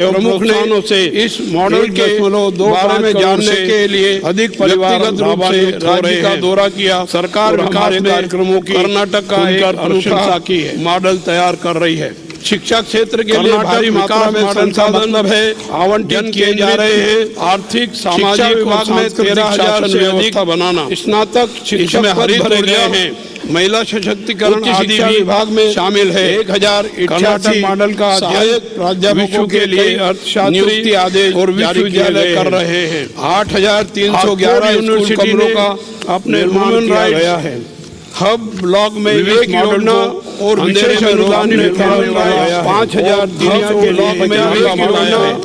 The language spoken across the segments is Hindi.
प्रमुख ने से इस मॉडल के बारे में जानने के लिए अधिक व्यक्तिगत रूप से राज्य का दौरा किया। सरकार विकास कार्यक्रमों की कर्नाटक का एक अनुशंसा की है मॉडल तैयार कर रही है। शिक्षा क्षेत्र के लिए भारी मात्रा में संसाधन है आवंटित किए जा रहे हैं। आर्थिक सामाजिक विभाग में 13,000 से अधिक बनाना, स्नातक शिक्षा में हरित भरे हैं। महिला सशक्तिकरण शिक्षा विभाग में शामिल है। 1088 मॉडल का सहायक प्राध्यापकों के लिए नियुक्ति आदेश और विश्वविद्यालय कर रहे हैं। 8,311 यूनिवर्सिटियों का अपने निर्माण किया गया है। हब ब्लॉक में विवेक योजना और विशेष अनुदान 5,000 के ब्लॉक में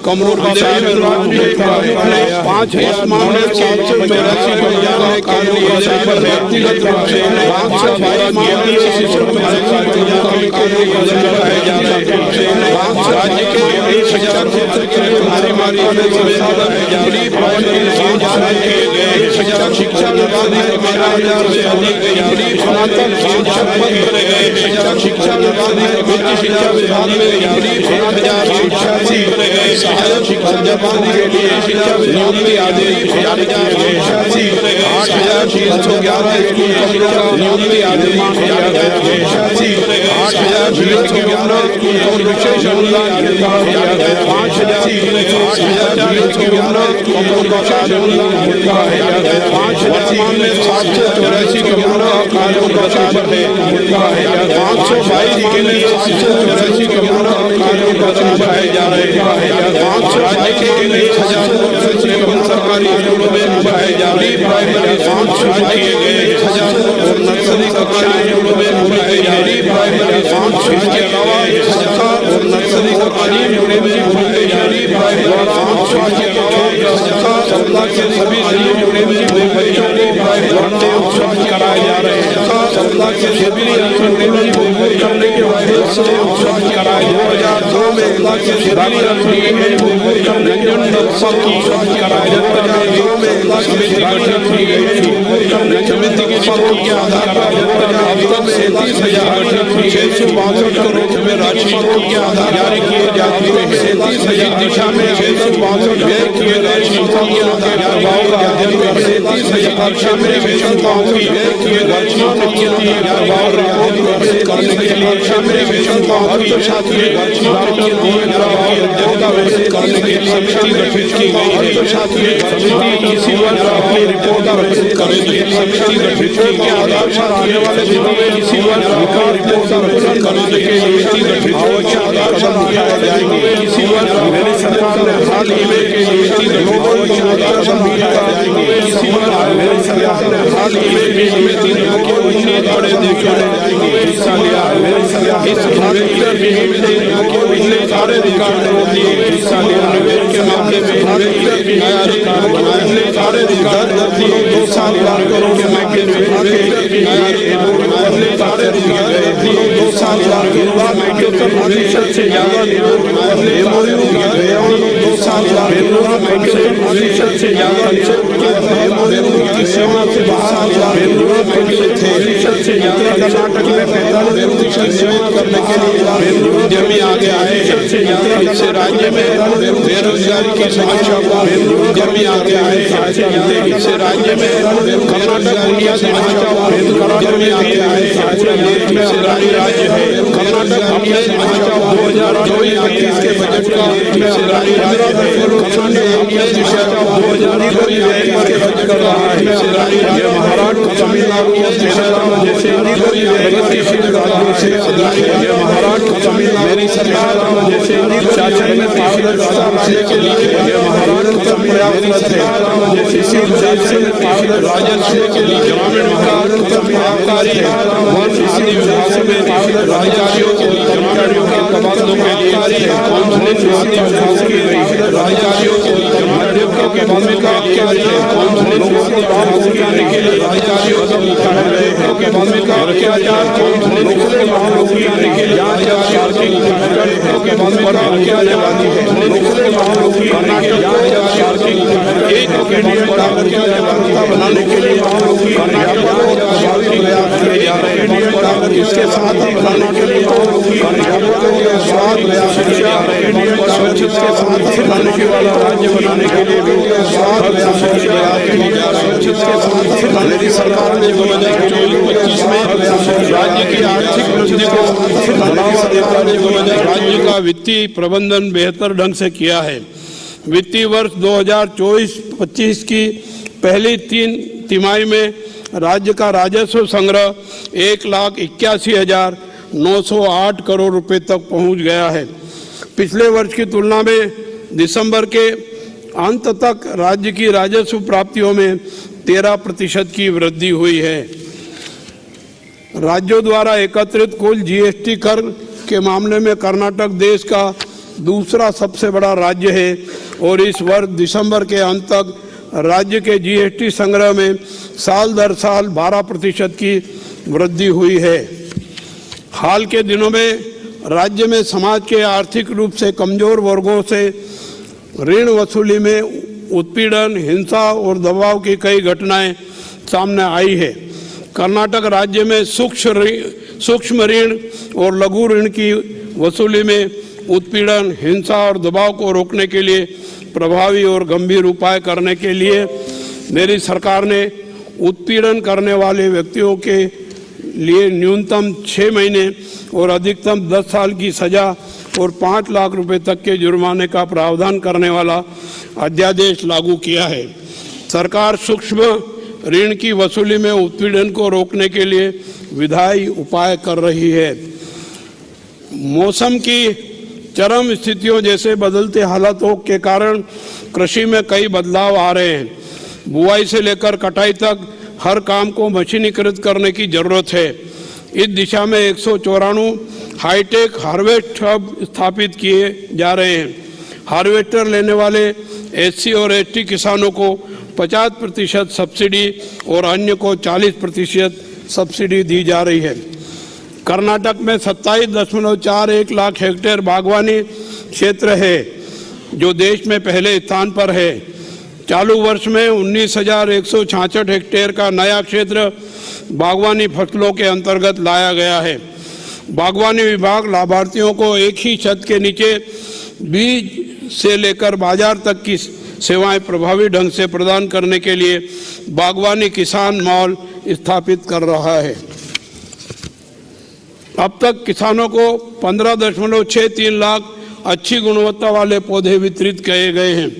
कमरों का 5,000 मामले 782 व्यक्तिगत रूप से 522 मामले राज्य के शिक्षा क्षेत्र के लिए भारी मात्रा में शिक्षा विभाग में 12,000 से अधिक स्नातक शिक्षा विभाग में 1,000 सहायक प्राध्यापकों के लिए नियुक्ति आदेश 8,311 स्कूल कमरों का नियुक्ति आदेश 8,000 और विशेष अनुदान 5,000 कमरों का 5,000 मामले 784 कमरों का 522 के लिए 784 कमरों का बढ़ाए जा रहे हैं। 522 के लिए 1,000 सरकारी स्कूलों में बढ़ाए जा रहे हैं। प्राइमरी 522 किए गए 1,000 और नर्सरी कक्षाएं में बढ़ाए जा रही है। इसके अलावा सरकार और नर्सरी कक्षाएं में बढ़ाई जा रही है। सरकार के सभी जिलों में बच्चों को कराए जा रहे हैं। सरकार के सभी करने के वायदे से कराए 2002 में समिति गठित की गई थी। समिति की रिपोर्ट के आधार पर अब तक 37,662 करोड़ में राशि के आधार जारी किए जा चुके हैं। 37,000 दिशा में 662 व्यय किए गए शिक्षा के प्रभाव का अध्ययन कर 37,000 दिशा में 662 व्यय किए गए शिक्षा के प्रभाव करने के लिए अर्थशास्त्री करने के लिए समिति गठित की गई है। अर्थशास्त्री समिति इसी वर्ष अपनी रिपोर्ट करेगी। समिति गठित के आधार पर आने वाले दिनों में इसी वर्ष रिपोर्ट करने के लिए गठित कदम उठाए जाएंगे। इसी वर्ष मेरी सरकार ने हाल ही में के लिए कदम उठाए जाएंगे। इसी वर्ष मेरी सरकार ने हाल ही में के लिए 19 बड़े देशों ने हिस्सा लिया है। इस सारे रिकॉर्ड दिए हिस्सा लिया के मामले में नया रिकॉर्ड बनाया। सारे रिकॉर्ड 2 साल करोड़ के सारे रिकॉर्ड 2 साल प्रतिशत से ज्यादा 2 साल प्रतिशत से ज्यादा सीमा से प्रतिशत से ज्यादा कर्नाटक में 45% करने के लिए उद्यमी आगे आए हैं। इससे राज्य में बेरोजगारी की समस्या को उद्यमी आगे आए हैं। इससे राज्य में कर्नाटक दुनिया समस्या को उद्यमी आगे आए हैं। इससे राज्य है कर्नाटक अपने 2024-25 के बजट का राज्य है। कर रहा है। महाराष्ट्र तमिलनाडु महाराष्ट्र तमिलनाडु मेरी सरकार शासन में पारदर्शिता के लिए महाराष्ट्र राजस्व के लिए ग्रामीण आबकारी वन आदि विभागों में अधिकारियों के लिए कर्मचारियों के तबादलों के लिए काउंसलिंग आदि विभागों की गई अधिकारियों के लिए कर्मचारियों के भूमिका के लिए काउंसलिंग के लिए अधिकारियों के भूमिका अत्याचार काउंसलिंग के लिए के भूमिका किया जाती है। कर्नाटक एक बनाने के लिए कर्नाटक प्रयास किए जा रहे हैं। इसके साथ ही कर्नाटक को स्वाद प्रयास किए जा रहे हैं। इसके साथ ही खाने वाला राज्य बनाने के लिए भी स्वाद प्रयास किए जा रहे हैं। इसके साथ ही मेरी सरकार ने 2024-25 में राज्य की आर्थिक वृद्धि को बढ़ावा देकर राज्य का वित्तीय प्रबंधन बेहतर ढंग से किया है। वित्तीय वर्ष 2024-25 की पहली 3 तिमाही में राज्य का राजस्व संग्रह 1,81,908 करोड़ रुपए तक पहुंच गया है। पिछले वर्ष की तुलना में दिसंबर के अंत तक राज्य की राजस्व प्राप्तियों में 13% की वृद्धि हुई है। राज्यों द्वारा एकत्रित कुल जीएसटी कर के मामले में कर्नाटक देश का दूसरा सबसे बड़ा राज्य है और इस वर्ष दिसंबर के अंत तक राज्य के जीएसटी संग्रह में साल दर साल 12% की वृद्धि हुई है। हाल के दिनों में राज्य में समाज के आर्थिक रूप से कमजोर वर्गों से ऋण वसूली में उत्पीड़न, हिंसा और दबाव की कई घटनाएं सामने आई है। कर्नाटक राज्य में सूक्ष्म ऋण और लघु ऋण की वसूली में उत्पीड़न, हिंसा और दबाव को रोकने के लिए प्रभावी और गंभीर उपाय करने के लिए मेरी सरकार ने उत्पीड़न करने वाले व्यक्तियों के लिए न्यूनतम 6 महीने और अधिकतम 10 साल की सजा और 5 लाख रुपए तक के जुर्माने का प्रावधान करने वाला अध्यादेश लागू किया है। सरकार सूक्ष्म ऋण की वसूली में उत्पीड़न को रोकने के लिए विधायी उपाय कर रही है। मौसम की चरम स्थितियों जैसे बदलते हालातों के कारण कृषि में कई बदलाव आ रहे हैं। बुआई से लेकर कटाई तक हर काम को मशीनीकृत करने की जरूरत है। इस दिशा में 194 हाईटेक हार्वेस्ट हब स्थापित किए जा रहे हैं। हार्वेस्टर लेने वाले एससी और एसटी किसानों को 50% सब्सिडी और अन्य को 40% सब्सिडी दी जा रही है। कर्नाटक में 27.41 लाख हेक्टेयर बागवानी क्षेत्र है जो देश में पहले स्थान पर है। चालू वर्ष में 19,166 हेक्टेयर का नया क्षेत्र बागवानी फसलों के अंतर्गत लाया गया है। बागवानी विभाग लाभार्थियों को एक ही छत के नीचे बीज से लेकर बाजार तक की सेवाएं प्रभावी ढंग से प्रदान करने के लिए बागवानी किसान मॉल स्थापित कर रहा है। अब तक किसानों को 15.63 लाख अच्छी गुणवत्ता वाले पौधे वितरित किए गए हैं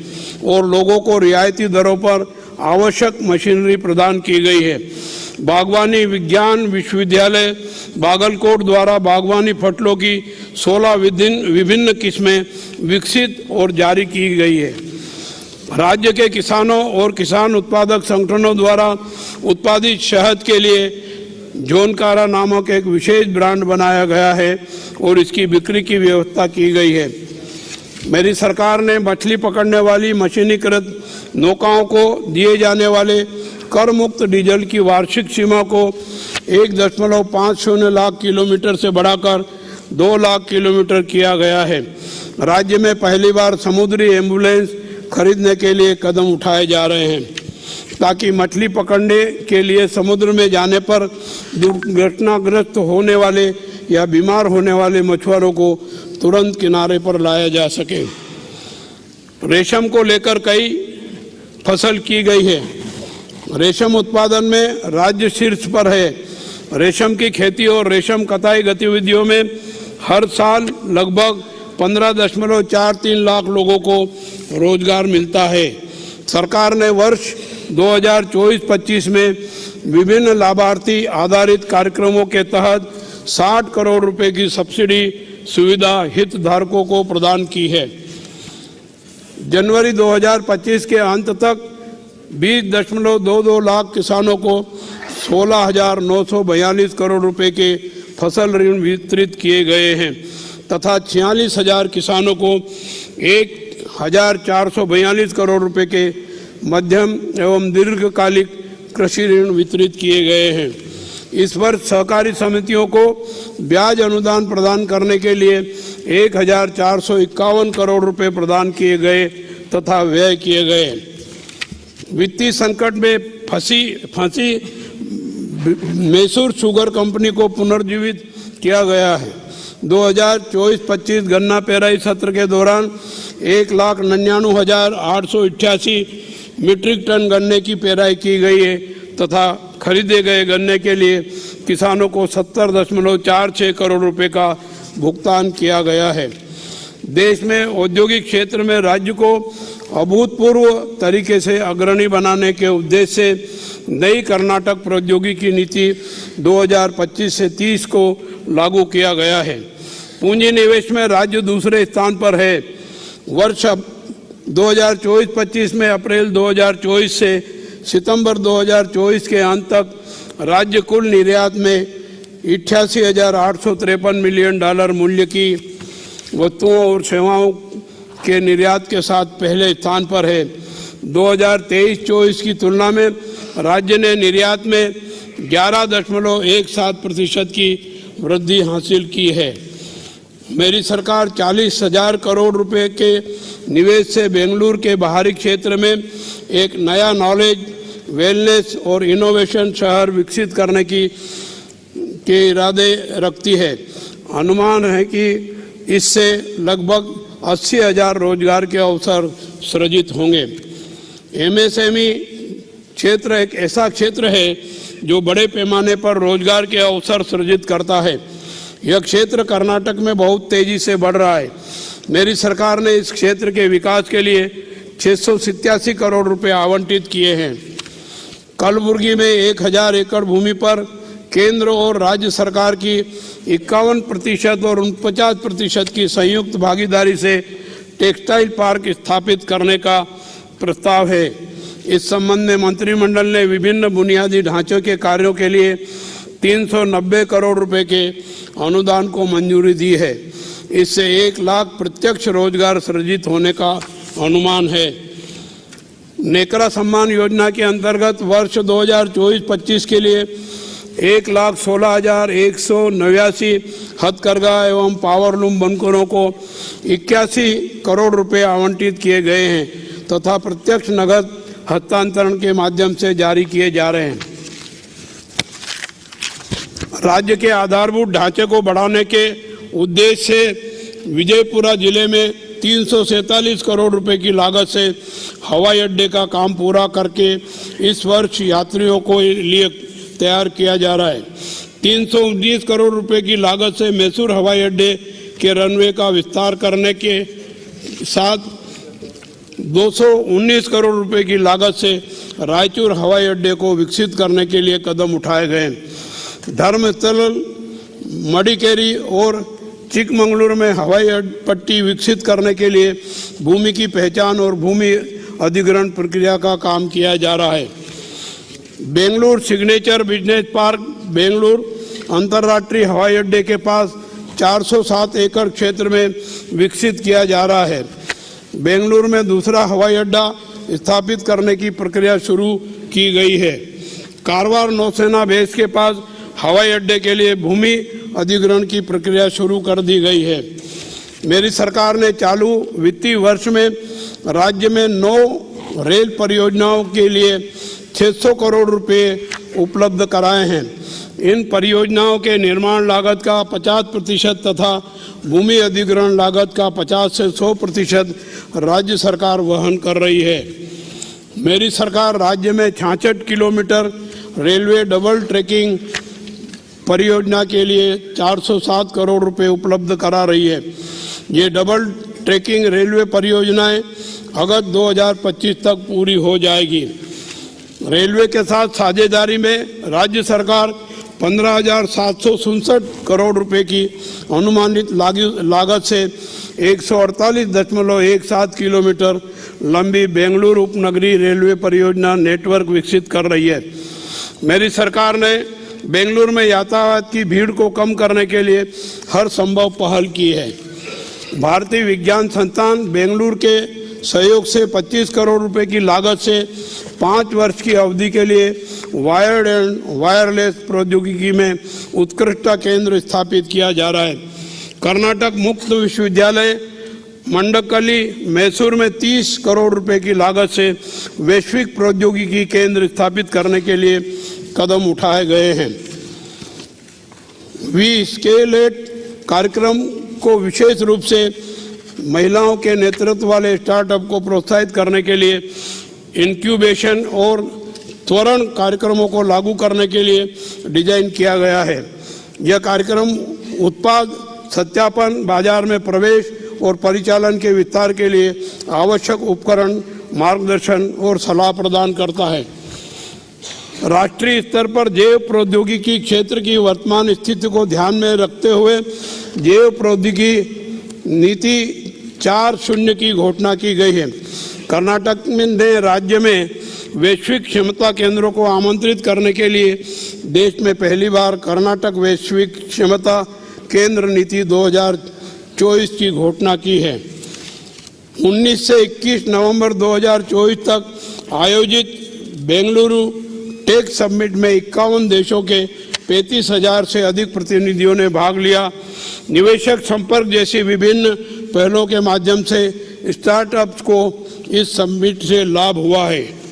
और लोगों को रियायती दरों पर आवश्यक मशीनरी प्रदान की गई है। बागवानी विज्ञान विश्वविद्यालय बागलकोट द्वारा बागवानी फसलों की 16 विभिन्न किस्में विकसित और जारी की गई है। राज्य के किसानों और किसान उत्पादक संगठनों द्वारा उत्पादित शहद के लिए जोनकारा नामक एक विशेष ब्रांड बनाया गया है और इसकी बिक्री की व्यवस्था की गई है। मेरी सरकार ने मछली पकड़ने वाली मशीनीकृत नौकाओं को दिए जाने वाले कर मुक्त डीजल की वार्षिक सीमा को 1.50 लाख किलोमीटर से बढ़ाकर 2 लाख किलोमीटर किया गया है। राज्य में पहली बार समुद्री एम्बुलेंस खरीदने के लिए कदम उठाए जा रहे हैं ताकि मछली पकड़ने के लिए समुद्र में जाने पर दुर्घटनाग्रस्त होने वाले या बीमार होने वाले मछुआरों को तुरंत किनारे पर लाया जा सके। रेशम को लेकर कई फसल की गई है। रेशम उत्पादन में राज्य शीर्ष पर है। रेशम की खेती और रेशम कताई गतिविधियों में हर साल लगभग 15.43 लाख लोगों को रोजगार मिलता है। सरकार ने वर्ष 2024-25 में विभिन्न लाभार्थी आधारित कार्यक्रमों के तहत 60 करोड़ रुपए की सब्सिडी सुविधा हितधारकों को प्रदान की है। जनवरी 2025 के अंत तक 20.22 लाख किसानों को 16,942 करोड़ रुपए के फसल ऋण वितरित किए गए हैं तथा 46,000 किसानों को 1,442 करोड़ रुपए के मध्यम एवं दीर्घकालिक कृषि ऋण वितरित किए गए हैं। इस वर्ष सहकारी समितियों को ब्याज अनुदान प्रदान करने के लिए 1,451 करोड़ रुपए प्रदान किए गए तथा व्यय किए गए। वित्तीय संकट में फंसी मैसूर शुगर कंपनी को पुनर्जीवित किया गया है। 2024-25 गन्ना पेराई सत्र के दौरान 1,99,888 मीट्रिक टन गन्ने की पेराई की गई है तथा खरीदे गए गन्ने के लिए किसानों को 70.46 करोड़ रुपए का भुगतान किया गया है। देश में औद्योगिक क्षेत्र में राज्य को अभूतपूर्व तरीके से अग्रणी बनाने के उद्देश्य से नई कर्नाटक प्रौद्योगिकी नीति 2025 से 30 को लागू किया गया है। पूंजी निवेश में राज्य दूसरे स्थान पर है। वर्ष 2024-25 में अप्रैल 2024 से सितंबर 2024 के अंत तक राज्य कुल निर्यात में 88,853 मिलियन डॉलर मूल्य की वस्तुओं और सेवाओं के निर्यात के साथ पहले स्थान पर है। 2023-24 की तुलना में राज्य ने निर्यात में 11.17% की वृद्धि हासिल की है। मेरी सरकार 40,000 करोड़ रुपए के निवेश से बेंगलुरु के बाहरी क्षेत्र में एक नया नॉलेज, वेलनेस और इनोवेशन शहर विकसित करने के इरादे रखती है। अनुमान है कि इससे लगभग 80,000 रोजगार के अवसर सृजित होंगे। एमएसएमई क्षेत्र एक ऐसा क्षेत्र है जो बड़े पैमाने पर रोजगार के अवसर सृजित करता है। यह क्षेत्र कर्नाटक में बहुत तेजी से बढ़ रहा है। मेरी सरकार ने इस क्षेत्र के विकास के लिए 687 करोड़ रुपए आवंटित किए हैं। कलबुर्गी में 1,000 एकड़ भूमि पर केंद्र और राज्य सरकार की 51% और 49% की संयुक्त भागीदारी से टेक्सटाइल पार्क स्थापित करने का प्रस्ताव है। इस संबंध में मंत्रिमंडल ने विभिन्न बुनियादी ढांचों के कार्यों के लिए 390 करोड़ रुपए के अनुदान को मंजूरी दी है। इससे 1 लाख प्रत्यक्ष रोजगार सृजित होने का अनुमान है। नेकरा सम्मान योजना के अंतर्गत वर्ष 2024-25 के लिए 1,16,189 हथकरघा एवं पावरलूम बनकरों को 81 करोड़ रुपए आवंटित किए गए हैं तथा प्रत्यक्ष नगद हस्तांतरण के माध्यम से जारी किए जा रहे हैं। राज्य के आधारभूत ढांचे को बढ़ाने के उद्देश्य से विजयपुरा जिले में 347 करोड़ रुपए की लागत से हवाई अड्डे का काम पूरा करके इस वर्ष यात्रियों को लिए तैयार किया जा रहा है। 319 करोड़ रुपए की लागत से मैसूर हवाई अड्डे के रनवे का विस्तार करने के साथ 219 करोड़ रुपए की लागत से रायचूर हवाई अड्डे को विकसित करने के लिए कदम उठाए गए। धर्मस्थल, मडिकेरी और चिकमंगलुरु में हवाई पट्टी विकसित करने के लिए भूमि की पहचान और भूमि अधिग्रहण प्रक्रिया का काम किया जा रहा है। Bengaluru signature business park Bengaluru अंतर्राष्ट्रीय हवाई अड्डे के पास 407 एकड़ क्षेत्र में विकसित किया जा रहा है। बेंगलुरु में दूसरा हवाई अड्डा स्थापित करने की प्रक्रिया शुरू की गई है। कारवार नौसेना बेस के पास हवाई अड्डे के लिए भूमि अधिग्रहण की प्रक्रिया शुरू कर दी गई है। मेरी सरकार ने चालू वित्तीय वर्ष में राज्य में 9 रेल परियोजनाओं के लिए 600 करोड़ रुपए उपलब्ध कराए हैं। इन परियोजनाओं के निर्माण लागत का 50% तथा भूमि अधिग्रहण लागत का 50 से 100% राज्य सरकार वहन कर रही है। मेरी सरकार राज्य में 66 किलोमीटर रेलवे डबल ट्रैकिंग परियोजना के लिए 407 करोड़ रुपए उपलब्ध करा रही है। ये डबल ट्रैकिंग रेलवे परियोजनाएं अगस्त 2025 तक पूरी हो जाएगी। रेलवे के साथ साझेदारी में राज्य सरकार 15,767 करोड़ रुपए की अनुमानित लागत से 148.17 किलोमीटर लंबी बेंगलुरु उपनगरीय रेलवे परियोजना नेटवर्क विकसित कर रही है। मेरी सरकार ने बेंगलुरु में यातायात की भीड़ को कम करने के लिए हर संभव पहल की है। भारतीय विज्ञान संस्थान बेंगलुरु के सहयोग से 25 करोड़ रुपए की लागत से 5 वर्ष की अवधि के लिए वायर्ड एंड वायरलेस प्रौद्योगिकी में उत्कृष्टता केंद्र स्थापित किया जा रहा है। कर्नाटक मुक्त विश्वविद्यालय मंडकली मैसूर में 30 करोड़ रुपए की लागत से वैश्विक प्रौद्योगिकी केंद्र स्थापित करने के लिए कदम उठाए गए हैं। वी स्केल इट कार्यक्रम को विशेष रूप से महिलाओं के नेतृत्व वाले स्टार्टअप को प्रोत्साहित करने के लिए इंक्यूबेशन और त्वरण कार्यक्रमों को लागू करने के लिए डिजाइन किया गया है। यह कार्यक्रम उत्पाद सत्यापन, बाजार में प्रवेश और परिचालन के विस्तार के लिए आवश्यक उपकरण, मार्गदर्शन और सलाह प्रदान करता है। राष्ट्रीय स्तर पर जैव प्रौद्योगिकी क्षेत्र की वर्तमान स्थिति को ध्यान में रखते हुए जैव प्रौद्योगिकी नीति 4.0 की घोषणा की गई है। कर्नाटक ने राज्य में वैश्विक क्षमता केंद्रों को आमंत्रित करने के लिए देश में पहली बार कर्नाटक वैश्विक क्षमता केंद्र नीति 2024 की घोषणा की है। 19 से 21 नवंबर 2024 तक आयोजित बेंगलुरु टेक समिट में 51 देशों के 35,000 से अधिक प्रतिनिधियों ने भाग लिया। निवेशक संपर्क जैसी विभिन्न पहलों के माध्यम से स्टार्टअप्स को इस समिट से लाभ हुआ है।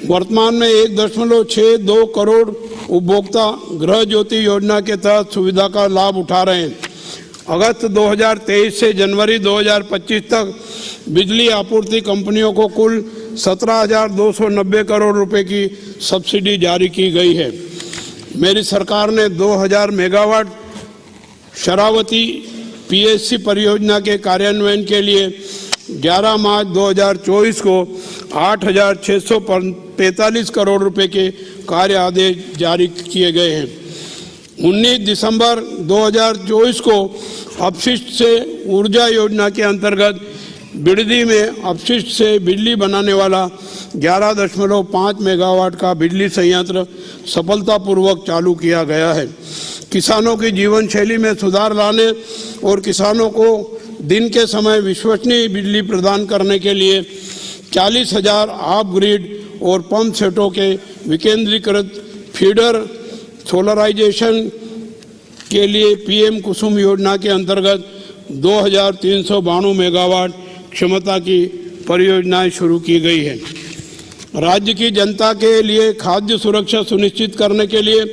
वर्तमान में 1.62 करोड़ उपभोक्ता गृह ज्योति योजना के तहत सुविधा का लाभ उठा रहे हैं। अगस्त 2023 से जनवरी 2025 तक बिजली आपूर्ति कंपनियों को कुल 17,290 करोड़ रुपए की सब्सिडी जारी की गई है। मेरी सरकार ने 2000 मेगावाट शरावती पीएससी परियोजना के कार्यान्वयन के लिए 11 मार्च 2024 को 8,645 करोड़ रुपए के कार्य आदेश जारी किए गए हैं। 19 दिसंबर 2024 को अपशिष्ट से ऊर्जा योजना के अंतर्गत बिडदी में अपशिष्ट से बिजली बनाने वाला 11.5 मेगावाट का बिजली संयंत्र सफलतापूर्वक चालू किया गया है। किसानों की जीवन शैली में सुधार लाने और किसानों को दिन के समय विश्वसनीय बिजली प्रदान करने के लिए 40,000 ऑफ ग्रिड और पंप सेटों के विकेंद्रीकृत फीडर सोलराइजेशन के लिए पीएम कुसुम योजना के अंतर्गत 2,392 मेगावाट क्षमता की परियोजनाएं शुरू की गई है। राज्य की जनता के लिए खाद्य सुरक्षा सुनिश्चित करने के लिए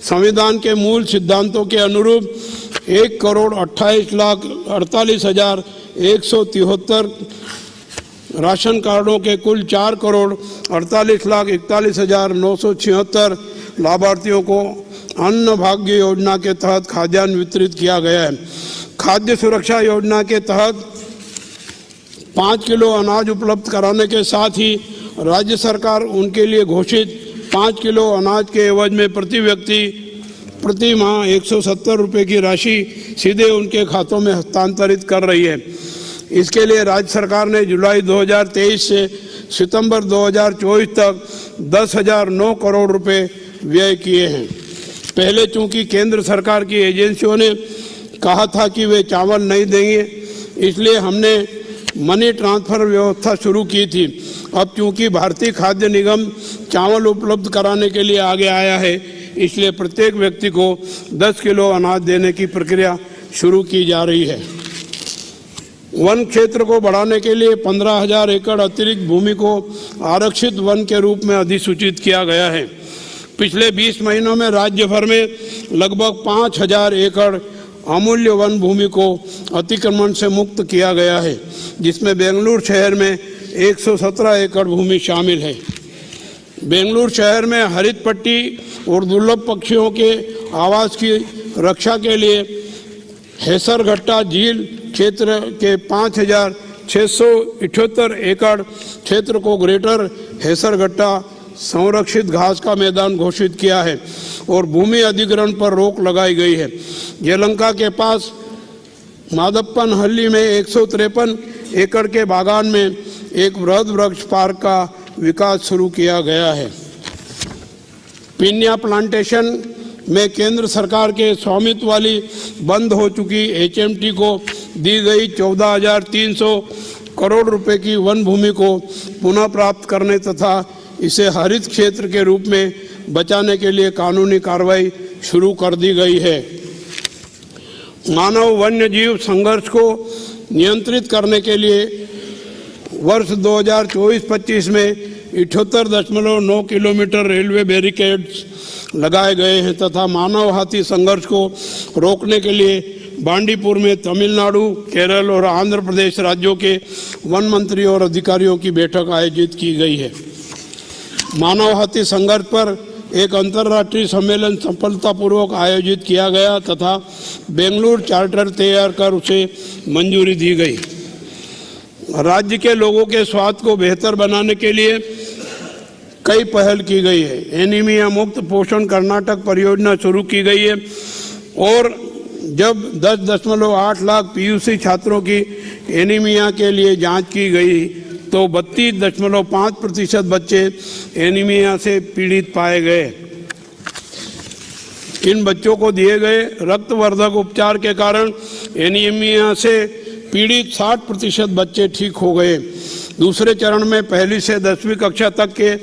संविधान के मूल सिद्धांतों के अनुरूप 1,28,48,173 राशन कार्डों के कुल 4,48,41,976 लाभार्थियों को अन्न भाग्य योजना के तहत खाद्यान्न वितरित किया गया है। खाद्य सुरक्षा योजना के तहत 5 किलो अनाज उपलब्ध कराने के साथ ही राज्य सरकार उनके लिए घोषित 5 किलो अनाज के एवज में प्रति व्यक्ति प्रति माह 170 रुपये की राशि सीधे उनके खातों में हस्तांतरित कर रही है। इसके लिए राज्य सरकार ने जुलाई 2023 से सितंबर 2024 तक 10,009 करोड़ रुपए व्यय किए हैं। पहले चूंकि केंद्र सरकार की एजेंसियों ने कहा था कि वे चावल नहीं देंगे, इसलिए हमने मनी ट्रांसफर व्यवस्था शुरू की थी। अब चूंकि भारतीय खाद्य निगम चावल उपलब्ध कराने के लिए आगे आया है, इसलिए प्रत्येक व्यक्ति को 10 किलो अनाज देने की प्रक्रिया शुरू की जा रही है। वन क्षेत्र को बढ़ाने के लिए 15,000 एकड़ अतिरिक्त भूमि को आरक्षित वन के रूप में अधिसूचित किया गया है। पिछले 20 महीनों में राज्य भर में लगभग 5,000 एकड़ अमूल्य वन भूमि को अतिक्रमण से मुक्त किया गया है, जिसमें बेंगलुरु शहर में 117 एकड़ भूमि शामिल है। बेंगलुरु शहर में हरित पट्टी और दुर्लभ पक्षियों के आवास की रक्षा के लिए हेसरघट्टा झील क्षेत्र के 5,678 एकड़ क्षेत्र को ग्रेटर हेसरघट्टा संरक्षित घास का मैदान घोषित किया है और भूमि अधिग्रहण पर रोक लगाई गई है। यलहंका के पास माधप्पनहल्ली में 153 एकड़ के बागान में एक वृहद वृक्ष पार्क का विकास शुरू किया गया है। पिन्या प्लांटेशन में केंद्र सरकार के स्वामित्व वाली बंद हो चुकी एचएमटी को दी गई 14,300 करोड़ रुपए की वन भूमि को पुनः प्राप्त करने तथा इसे हरित क्षेत्र के रूप में बचाने के लिए कानूनी कार्रवाई शुरू कर दी गई है। मानव वन्य जीव संघर्ष को नियंत्रित करने के लिए वर्ष 2024-25 में 78.9 किलोमीटर रेलवे बैरिकेड्स लगाए गए हैं तथा मानव हाथी संघर्ष को रोकने के लिए बांडीपुर में तमिलनाडु, केरल और आंध्र प्रदेश राज्यों के वन मंत्री और अधिकारियों की बैठक आयोजित की गई है। मानव हाथी संघर्ष पर एक अंतर्राष्ट्रीय सम्मेलन सफलतापूर्वक आयोजित किया गया तथा बेंगलुरु चार्टर तैयार कर उसे मंजूरी दी गई। राज्य के लोगों के स्वास्थ्य को बेहतर बनाने के लिए कई पहल की गई है। एनीमिया मुक्त पोषण कर्नाटक परियोजना शुरू की गई है और जब 10.8 लाख पीयूसी छात्रों की एनीमिया के लिए जांच की गई तो 32.5% बच्चे एनीमिया से पीड़ित पाए गए। इन बच्चों को दिए गए रक्तवर्धक उपचार के कारण एनीमिया से पीड़ित 60% बच्चे ठीक हो गए। दूसरे चरण में पहली से 10वीं कक्षा तक के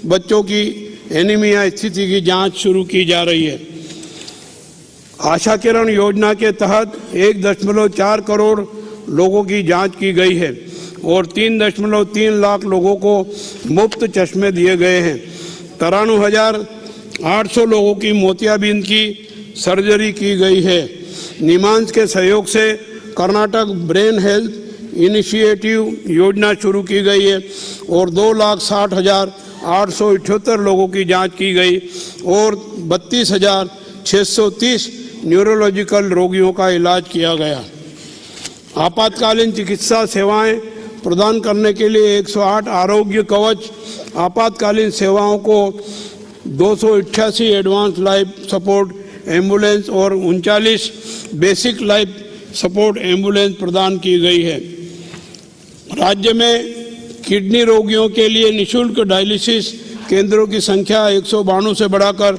बच्चों की एनीमिया स्थिति की जांच शुरू की जा रही है। आशा किरण योजना के तहत 1.4 करोड़ लोगों की जांच की गई है और 3.3 लाख लोगों को मुफ्त चश्मे दिए गए हैं। 93,800 लोगों की मोतियाबिंद की सर्जरी की गई है। निमांस के सहयोग से कर्नाटक ब्रेन हेल्थ इनिशिएटिव योजना शुरू की गई है और 2,60,878 लोगों की जांच की गई और 32,630 न्यूरोलॉजिकल रोगियों का इलाज किया गया। आपातकालीन चिकित्सा सेवाएं प्रदान करने के लिए 108 आरोग्य कवच आपातकालीन सेवाओं को 288 एडवांस लाइफ सपोर्ट एम्बुलेंस और 39 बेसिक लाइफ सपोर्ट एम्बुलेंस प्रदान की गई है। राज्य में किडनी रोगियों के लिए निःशुल्क डायलिसिस केंद्रों की संख्या 192 से बढ़ाकर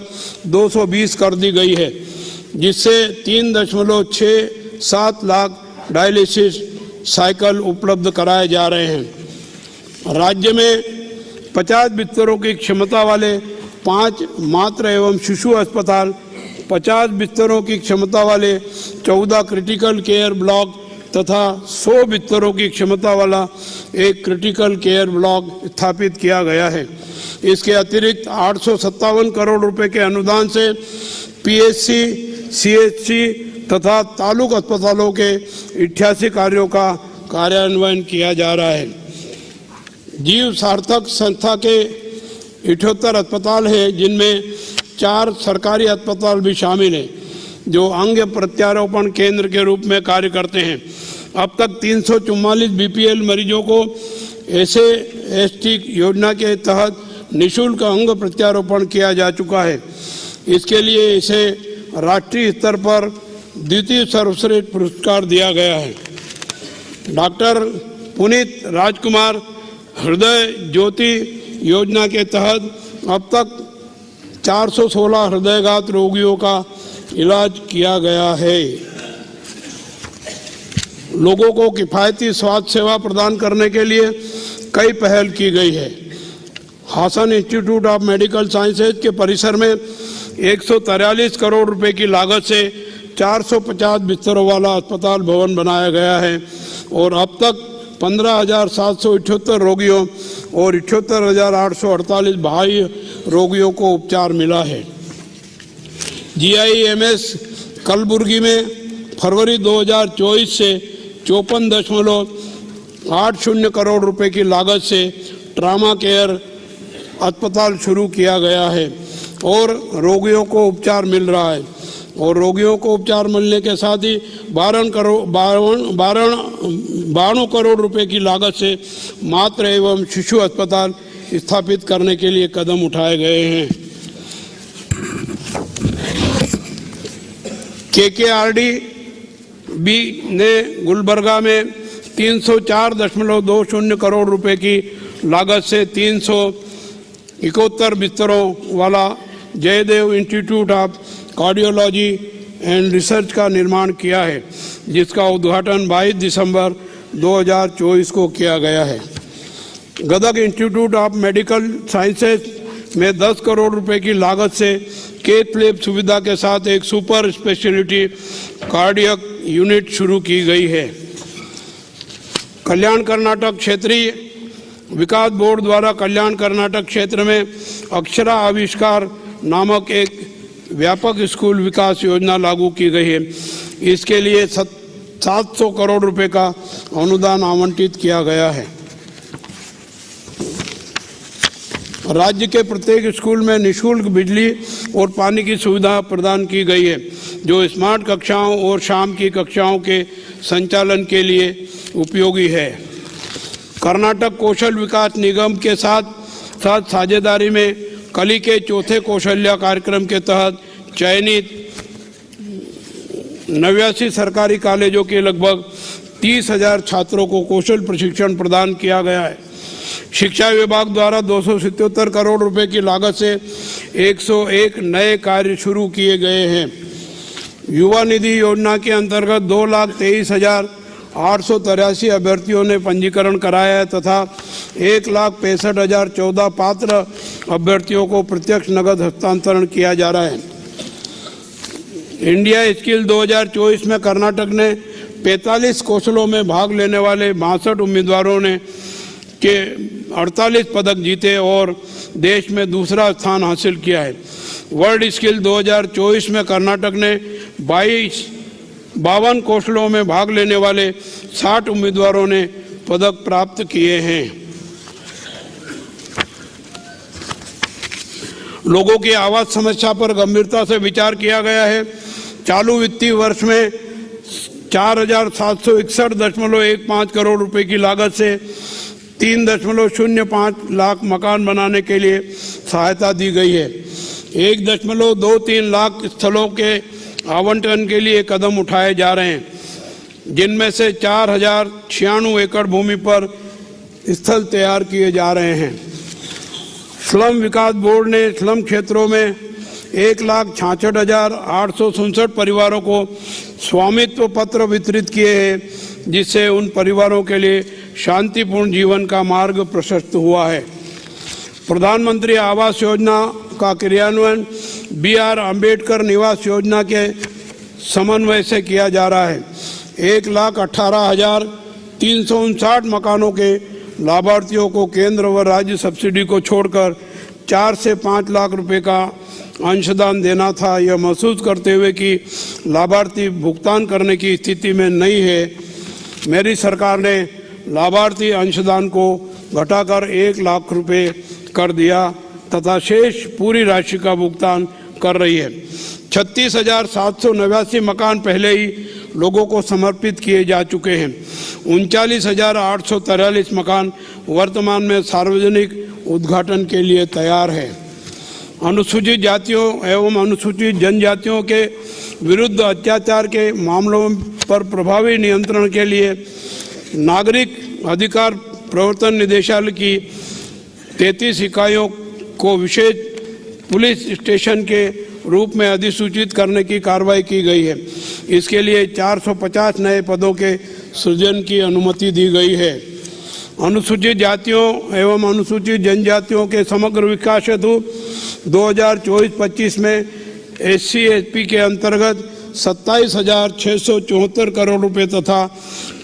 220 कर दी गई है, जिससे 3.67 लाख डायलिसिस साइकिल उपलब्ध कराए जा रहे हैं। राज्य में 50 बिस्तरों की क्षमता वाले 5 मातृ एवं शिशु अस्पताल, 50 बिस्तरों की क्षमता वाले 14 क्रिटिकल केयर ब्लॉक तथा 100 बिस्तरों की क्षमता वाला एक क्रिटिकल केयर ब्लॉक स्थापित किया गया है। इसके अतिरिक्त 857 करोड़ रुपए के अनुदान से पीएचसी, सीएचसी तथा तालुक अस्पतालों के 88 कार्यों का कार्यान्वयन किया जा रहा है। जीव सार्थक संस्था के 78 अस्पताल हैं, जिनमें 4 सरकारी अस्पताल भी शामिल हैं जो अंग प्रत्यारोपण केंद्र के रूप में कार्य करते हैं। अब तक 344 बीपीएल मरीजों को एसए/एसटी योजना के तहत निःशुल्क अंग प्रत्यारोपण किया जा चुका है। इसके लिए इसे राष्ट्रीय स्तर पर द्वितीय सर्वश्रेष्ठ पुरस्कार दिया गया है। डॉक्टर पुनीत राजकुमार हृदय ज्योति योजना के तहत अब तक 416 हृदयघात रोगियों का इलाज किया गया है। लोगों को किफ़ायती स्वास्थ्य सेवा प्रदान करने के लिए कई पहल की गई है। Hassan institute of medical sciences के परिसर में 143 करोड़ रुपए की लागत से 450 बिस्तरों वाला अस्पताल भवन बनाया गया है और अब तक 15,778 रोगियों और 78,848 बाह्य रोगियों को उपचार मिला है। GIMS कलबुर्गी में फरवरी 2024 से 54.80 करोड़ रुपए की लागत से ट्रामा केयर अस्पताल शुरू किया गया है और रोगियों को उपचार मिल रहा है और रोगियों को उपचार मिलने के साथ ही 92 करोड़ रुपए की लागत से मातृ एवं शिशु अस्पताल स्थापित करने के लिए कदम उठाए गए हैं। KKRD भी ने गुलबर्गा में 304.20 करोड़ रुपए की लागत से 371 बिस्तरों वाला Jayadeva institute of cardiology and research का निर्माण किया है, जिसका उद्घाटन 22 दिसंबर 2024 को किया गया है। Gadag institute of medical sciences में 10 करोड़ रुपए की लागत से कैथ लैब सुविधा के साथ एक सुपर स्पेशलिटी कार्डियक यूनिट शुरू की गई है। कल्याण कर्नाटक क्षेत्रीय विकास बोर्ड द्वारा कल्याण कर्नाटक क्षेत्र में अक्षरा आविष्कार नामक एक व्यापक स्कूल विकास योजना लागू की गई है। इसके लिए 700 करोड़ रुपए का अनुदान आवंटित किया गया है। राज्य के प्रत्येक स्कूल में निःशुल्क बिजली और पानी की सुविधा प्रदान की गई है, जो स्मार्ट कक्षाओं और शाम की कक्षाओं के संचालन के लिए उपयोगी है। कर्नाटक कौशल विकास निगम के साथ साझेदारी में कली के चौथे कौशल्या कार्यक्रम के तहत चयनित 89 सरकारी कॉलेजों के लगभग 30,000 छात्रों को कौशल प्रशिक्षण प्रदान किया गया है। शिक्षा विभाग द्वारा 277 करोड़ रुपए की लागत से 101 नए कार्य शुरू किए गए हैं। युवा निधि योजना के अंतर्गत 2,23,883 अभ्यर्थियों ने पंजीकरण कराया है तथा 1,65,014 पात्र अभ्यर्थियों को प्रत्यक्ष नगद हस्तांतरण किया जा रहा है। इंडिया स्किल 2024 में कर्नाटक ने 45 कौशलों में भाग लेने वाले 62 उम्मीदवारों ने के 48 पदक जीते और देश में दूसरा स्थान हासिल किया है। वर्ल्ड स्किल 2024 में कर्नाटक ने 52 कौशलों में भाग लेने वाले 60 उम्मीदवारों ने पदक प्राप्त किए हैं। लोगों की आवास समस्या पर गंभीरता से विचार किया गया है। चालू वित्तीय वर्ष में 4,761.15 करोड़ रुपए की लागत से 3.05 लाख मकान बनाने के लिए सहायता दी गई है। 1.23 लाख स्थलों के आवंटन के लिए कदम उठाए जा रहे हैं, जिनमें से 4,096 एकड़ भूमि पर स्थल तैयार किए जा रहे हैं। स्लम विकास बोर्ड ने स्लम क्षेत्रों में 1,66,867 परिवारों को स्वामित्व पत्र वितरित किए हैं, जिससे उन परिवारों के लिए शांतिपूर्ण जीवन का मार्ग प्रशस्त हुआ है। प्रधानमंत्री आवास योजना का क्रियान्वयन BR अम्बेडकर निवास योजना के समन्वय से किया जा रहा है। 1,18,359 मकानों के लाभार्थियों को केंद्र व राज्य सब्सिडी को छोड़कर 4 से 5 लाख रुपए का अंशदान देना था। यह महसूस करते हुए कि लाभार्थी भुगतान करने की स्थिति में नहीं है, मेरी सरकार ने लाभार्थी अंशदान को घटाकर 1 लाख रुपए कर दिया तथा शेष पूरी राशि का भुगतान कर रही है। 36,789 मकान पहले ही लोगों को समर्पित किए जा चुके हैं। 39,843 मकान वर्तमान में सार्वजनिक उद्घाटन के लिए तैयार है। अनुसूचित जातियों एवं अनुसूचित जनजातियों के विरुद्ध अत्याचार के मामलों पर प्रभावी नियंत्रण के लिए नागरिक अधिकार प्रवर्तन निदेशालय की 33 इकाइयों को विशेष पुलिस स्टेशन के रूप में अधिसूचित करने की कार्रवाई की गई है। इसके लिए 450 नए पदों के सृजन की अनुमति दी गई है। अनुसूचित जातियों एवं अनुसूचित जनजातियों के समग्र विकास हेतु 2024-25 में SC/ST के अंतर्गत 27,674 करोड़ रुपए तथा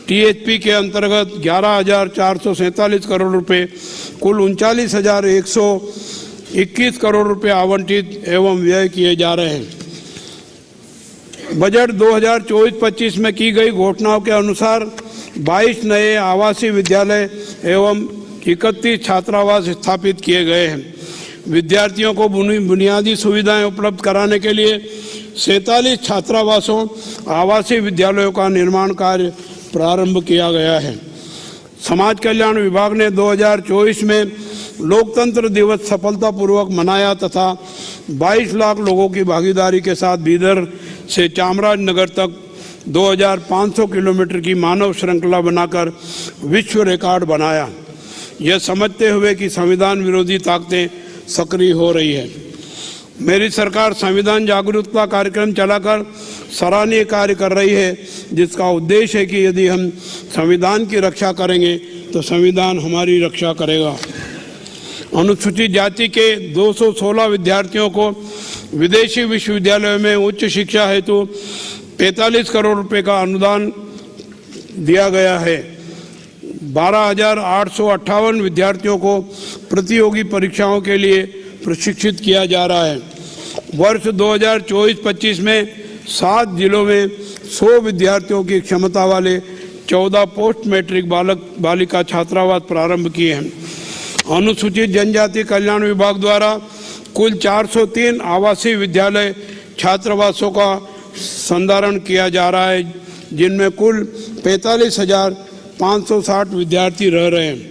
THP के अंतर्गत 11,447 करोड़ रुपए कुल 39,121 करोड़ रुपए आवंटित एवं व्यय किए जा रहे हैं। बजट 2024-25 में की गई घोषणाओं के अनुसार 22 नए आवासीय विद्यालय एवं 31 छात्रावास स्थापित किए गए हैं। विद्यार्थियों को बुनियादी सुविधाएं उपलब्ध कराने के लिए 47 छात्रावासों आवासीय विद्यालयों का निर्माण कार्य प्रारंभ किया गया है। समाज कल्याण विभाग ने 2024 में लोकतंत्र दिवस सफलतापूर्वक मनाया तथा 22 लाख लोगों की भागीदारी के साथ बीदर से चामराजनगर तक 2,500 किलोमीटर की मानव श्रृंखला बनाकर विश्व रिकॉर्ड बनाया। यह समझते हुए कि संविधान विरोधी ताकतें सक्रिय हो रही है, मेरी सरकार संविधान जागरूकता कार्यक्रम चलाकर सराहनीय कार्य कर रही है, जिसका उद्देश्य है कि यदि हम संविधान की रक्षा करेंगे तो संविधान हमारी रक्षा करेगा। अनुसूचित जाति के 216 विद्यार्थियों को विदेशी विश्वविद्यालयों में उच्च शिक्षा हेतु 45 करोड़ रुपए का अनुदान दिया गया है। 12,858 विद्यार्थियों को प्रतियोगी परीक्षाओं के लिए प्रशिक्षित किया जा रहा है। वर्ष 2024-25 में 7 जिलों में 100 विद्यार्थियों की क्षमता वाले 14 पोस्ट मैट्रिक बालक बालिका छात्रावास प्रारंभ किए हैं। अनुसूचित जनजाति कल्याण विभाग द्वारा कुल 403 आवासीय विद्यालय छात्रावासों का संधारण किया जा रहा है, जिनमें कुल 45,560 विद्यार्थी रह रहे हैं।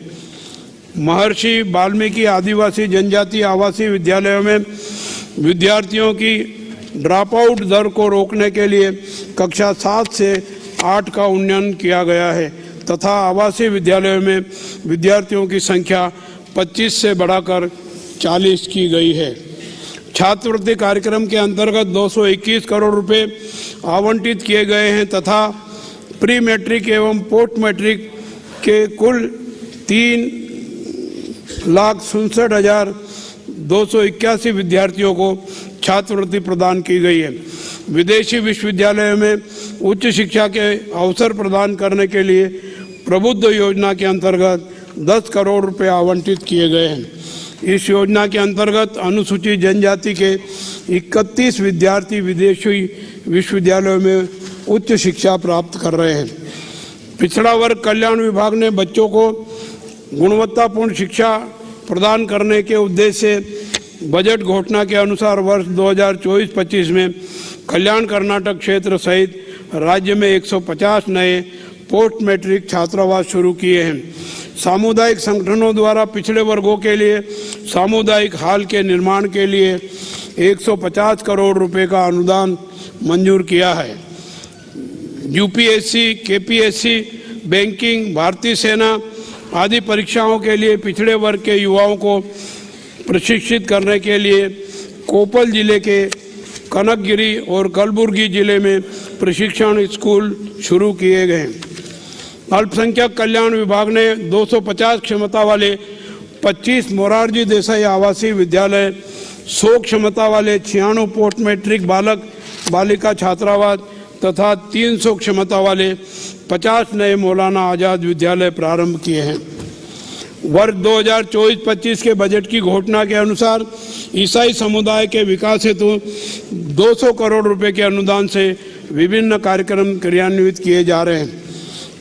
महर्षि वाल्मीकि आदिवासी जनजाति आवासीय विद्यालयों में विद्यार्थियों की ड्रॉप आउट दर को रोकने के लिए कक्षा 7 से 8 का उन्नयन किया गया है तथा आवासीय विद्यालयों में विद्यार्थियों की संख्या 25 से बढ़ाकर 40 की गई है। छात्रवृत्ति कार्यक्रम के अंतर्गत 221 करोड़ रुपए आवंटित किए गए हैं तथा प्री मैट्रिक एवं पोस्ट मैट्रिक के कुल 3,67,281 विद्यार्थियों को छात्रवृत्ति प्रदान की गई है। विदेशी विश्वविद्यालयों में उच्च शिक्षा के अवसर प्रदान करने के लिए प्रबुद्ध योजना के अंतर्गत 10 करोड़ रुपए आवंटित किए गए हैं। इस योजना के अंतर्गत अनुसूचित जनजाति के 31 विद्यार्थी विदेशी विश्वविद्यालयों में उच्च शिक्षा प्राप्त कर रहे हैं। पिछड़ा वर्ग कल्याण विभाग ने बच्चों को गुणवत्तापूर्ण शिक्षा प्रदान करने के उद्देश्य से बजट घोषणा के अनुसार वर्ष 2024-25 में कल्याण कर्नाटक क्षेत्र सहित राज्य में 150 नए पोस्ट मैट्रिक छात्रावास शुरू किए हैं। सामुदायिक संगठनों द्वारा पिछड़े वर्गों के लिए सामुदायिक हॉल के निर्माण के लिए 150 करोड़ रुपए का अनुदान मंजूर किया है। यूपीएससी, केपीएससी, बैंकिंग, भारतीय सेना आदि परीक्षाओं के लिए पिछड़े वर्ग के युवाओं को प्रशिक्षित करने के लिए कोपल जिले के कनकगिरी और कलबुर्गी जिले में प्रशिक्षण स्कूल शुरू किए गए। अल्पसंख्यक कल्याण विभाग ने 250 क्षमता वाले 25 मोरारजी देसाई आवासीय विद्यालय, 100 क्षमता वाले 96 पोस्ट मैट्रिक बालक बालिका छात्रावास तथा 300 क्षमता वाले 50 नए मौलाना आज़ाद विद्यालय प्रारंभ किए हैं। वर्ष 2024-25 के बजट की घोषणा के अनुसार ईसाई समुदाय के विकास हेतु 200 करोड़ रुपए के अनुदान से विभिन्न कार्यक्रम क्रियान्वित किए जा रहे हैं।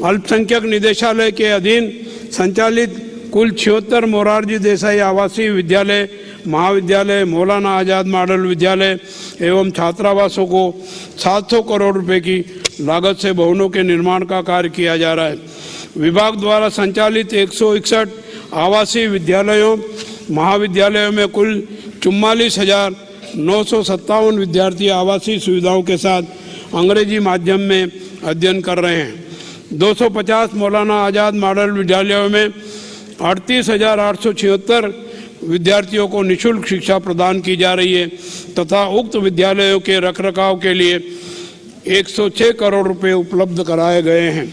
अल्पसंख्यक निदेशालय के अधीन संचालित कुल 76 मोरारजी देसाई आवासीय विद्यालय, महाविद्यालय, मौलाना आज़ाद मॉडल विद्यालय एवं छात्रावासों को 700 करोड़ रुपए की लागत से भवनों के निर्माण का कार्य किया जा रहा है। विभाग द्वारा संचालित 161 आवासीय विद्यालयों, महाविद्यालयों में कुल 44,957 विद्यार्थी आवासीय सुविधाओं के साथ अंग्रेजी माध्यम में अध्ययन कर रहे हैं। 250 मौलाना आज़ाद मॉडल विद्यालयों में 38,876 विद्यार्थियों को निःशुल्क शिक्षा प्रदान की जा रही है तथा उक्त विद्यालयों के रखरखाव के लिए 106 करोड़ रुपए उपलब्ध कराए गए हैं।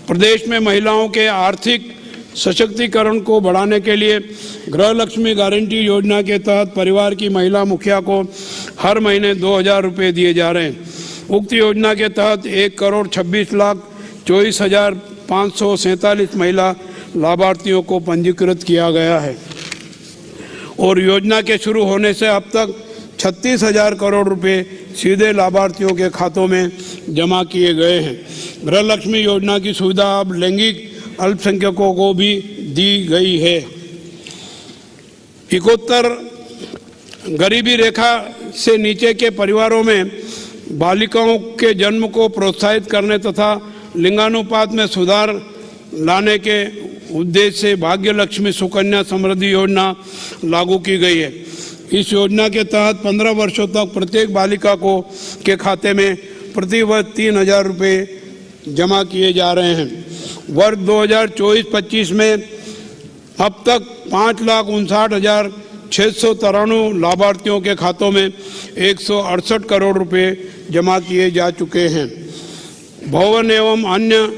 प्रदेश में महिलाओं के आर्थिक सशक्तिकरण को बढ़ाने के लिए गृह लक्ष्मी गारंटी योजना के तहत परिवार की महिला मुखिया को हर महीने 2,000 रुपये दिए जा रहे हैं। उक्त योजना के तहत 1,26,24,547 महिला लाभार्थियों को पंजीकृत किया गया है और योजना के शुरू होने से अब तक 36,000 करोड़ रुपए सीधे लाभार्थियों के खातों में जमा किए गए हैं। गृह लक्ष्मी योजना की सुविधा अब लैंगिक अल्पसंख्यकों को भी दी गई है। 71 गरीबी रेखा से नीचे के परिवारों में बालिकाओं के जन्म को प्रोत्साहित करने तथा लिंगानुपात में सुधार लाने के उद्देश्य से भाग्य लक्ष्मी सुकन्या समृद्धि योजना लागू की गई है। इस योजना के तहत 15 वर्षों तक प्रत्येक बालिका को के खाते में प्रति वर्ष 3,000 रुपये जमा किए जा रहे हैं। वर्ष 2024-25 में अब तक 5,59,693 लाभार्थियों के खातों में 168 करोड़ रुपए जमा किए जा चुके हैं। भवन एवं अन्य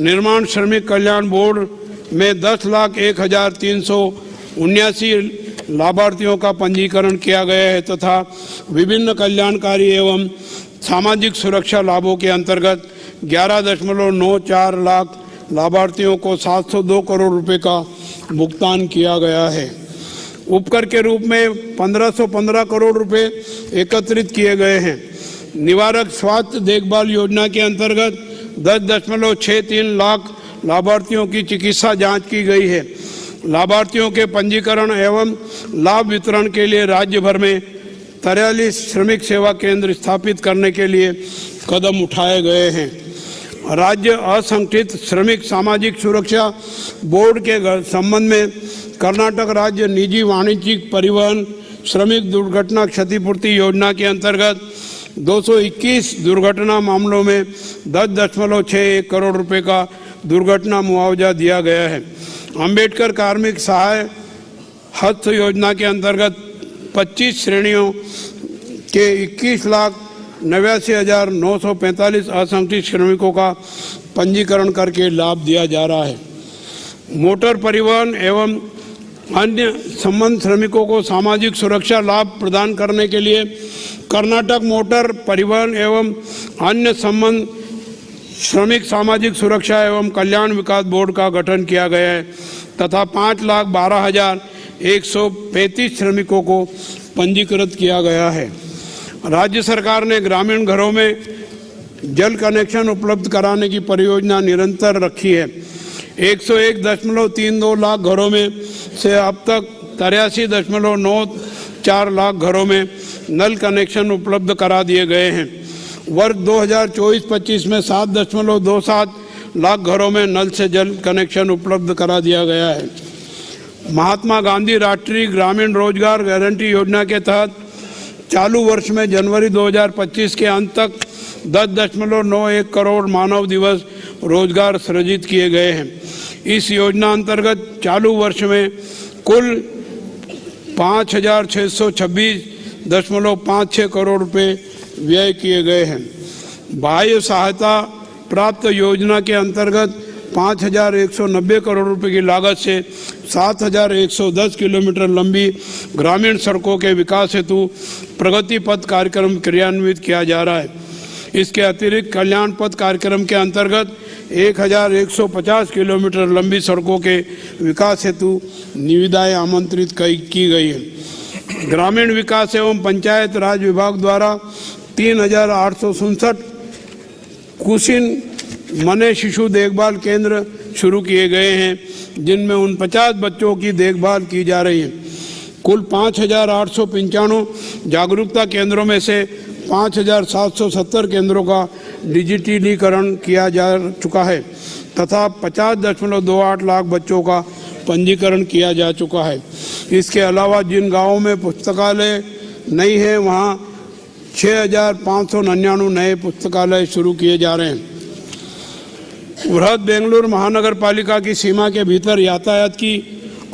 निर्माण श्रमिक कल्याण बोर्ड में 10,01,379 लाभार्थियों का पंजीकरण किया गया है तथा विभिन्न कल्याणकारी एवं सामाजिक सुरक्षा लाभों के अंतर्गत 11.94 लाख लाभार्थियों को 702 करोड़ रुपए का भुगतान किया गया है। उपकर के रूप में 1515 करोड़ रुपए एकत्रित किए गए हैं। निवारक स्वास्थ्य देखभाल योजना के अंतर्गत 10.63 लाख लाभार्थियों की चिकित्सा जांच की गई है। लाभार्थियों के पंजीकरण एवं लाभ वितरण के लिए राज्य भर में 43 श्रमिक सेवा केंद्र स्थापित करने के लिए कदम उठाए गए हैं। राज्य असंगठित श्रमिक सामाजिक सुरक्षा बोर्ड के संबंध में कर्नाटक राज्य निजी वाणिज्यिक परिवहन श्रमिक दुर्घटना क्षतिपूर्ति योजना के अंतर्गत 221 दुर्घटना मामलों में 10.61 करोड़ रुपए का दुर्घटना मुआवजा दिया गया है। अंबेडकर कार्मिक सहाय हस्त योजना के अंतर्गत 25 श्रेणियों के 21,89,945 असंगठित श्रमिकों का पंजीकरण करके लाभ दिया जा रहा है। मोटर परिवहन एवं अन्य संबंध श्रमिकों को सामाजिक सुरक्षा लाभ प्रदान करने के लिए कर्नाटक मोटर परिवहन एवं अन्य संबंध श्रमिक सामाजिक सुरक्षा एवं कल्याण विकास बोर्ड का गठन किया गया है तथा 5,12,135 श्रमिकों को पंजीकृत किया गया है। राज्य सरकार ने ग्रामीण घरों में जल कनेक्शन उपलब्ध कराने की परियोजना निरंतर रखी है। 101.32 लाख घरों में से अब तक 83.94 लाख घरों में नल कनेक्शन उपलब्ध करा दिए गए हैं। वर्ष 2024-25 में 7.27 लाख घरों में नल से जल कनेक्शन उपलब्ध करा दिया गया है। महात्मा गांधी राष्ट्रीय ग्रामीण रोजगार गारंटी योजना के तहत चालू वर्ष में जनवरी 2025 के अंत तक 10.91 करोड़ मानव दिवस रोजगार सृजित किए गए हैं। इस योजना अंतर्गत चालू वर्ष में कुल 5,626.56 करोड़ रुपए व्यय किए गए हैं। बाह्य सहायता प्राप्त योजना के अंतर्गत 5,190 करोड़ रुपए की लागत से 7,110 किलोमीटर लंबी ग्रामीण सड़कों के विकास हेतु प्रगति पथ कार्यक्रम क्रियान्वित किया जा रहा है। इसके अतिरिक्त कल्याण पथ कार्यक्रम के अंतर्गत 1,150 किलोमीटर लंबी सड़कों के विकास हेतु निविदाएं आमंत्रित की गई है। ग्रामीण विकास एवं पंचायत राज विभाग द्वारा 3,867 कुशीन मने शिशु देखभाल केंद्र शुरू किए गए हैं, जिनमें 49 बच्चों की देखभाल की जा रही है। कुल 5,895 जागरूकता केंद्रों में से 5,770 केंद्रों का डिजिटलीकरण किया जा चुका है तथा 50.28 लाख बच्चों का पंजीकरण किया जा चुका है। इसके अलावा जिन गांवों में पुस्तकालय नहीं है वहां 6,599 नए पुस्तकालय शुरू किए जा रहे हैं। बृहद बेंगलुरु महानगर पालिका की सीमा के भीतर यातायात की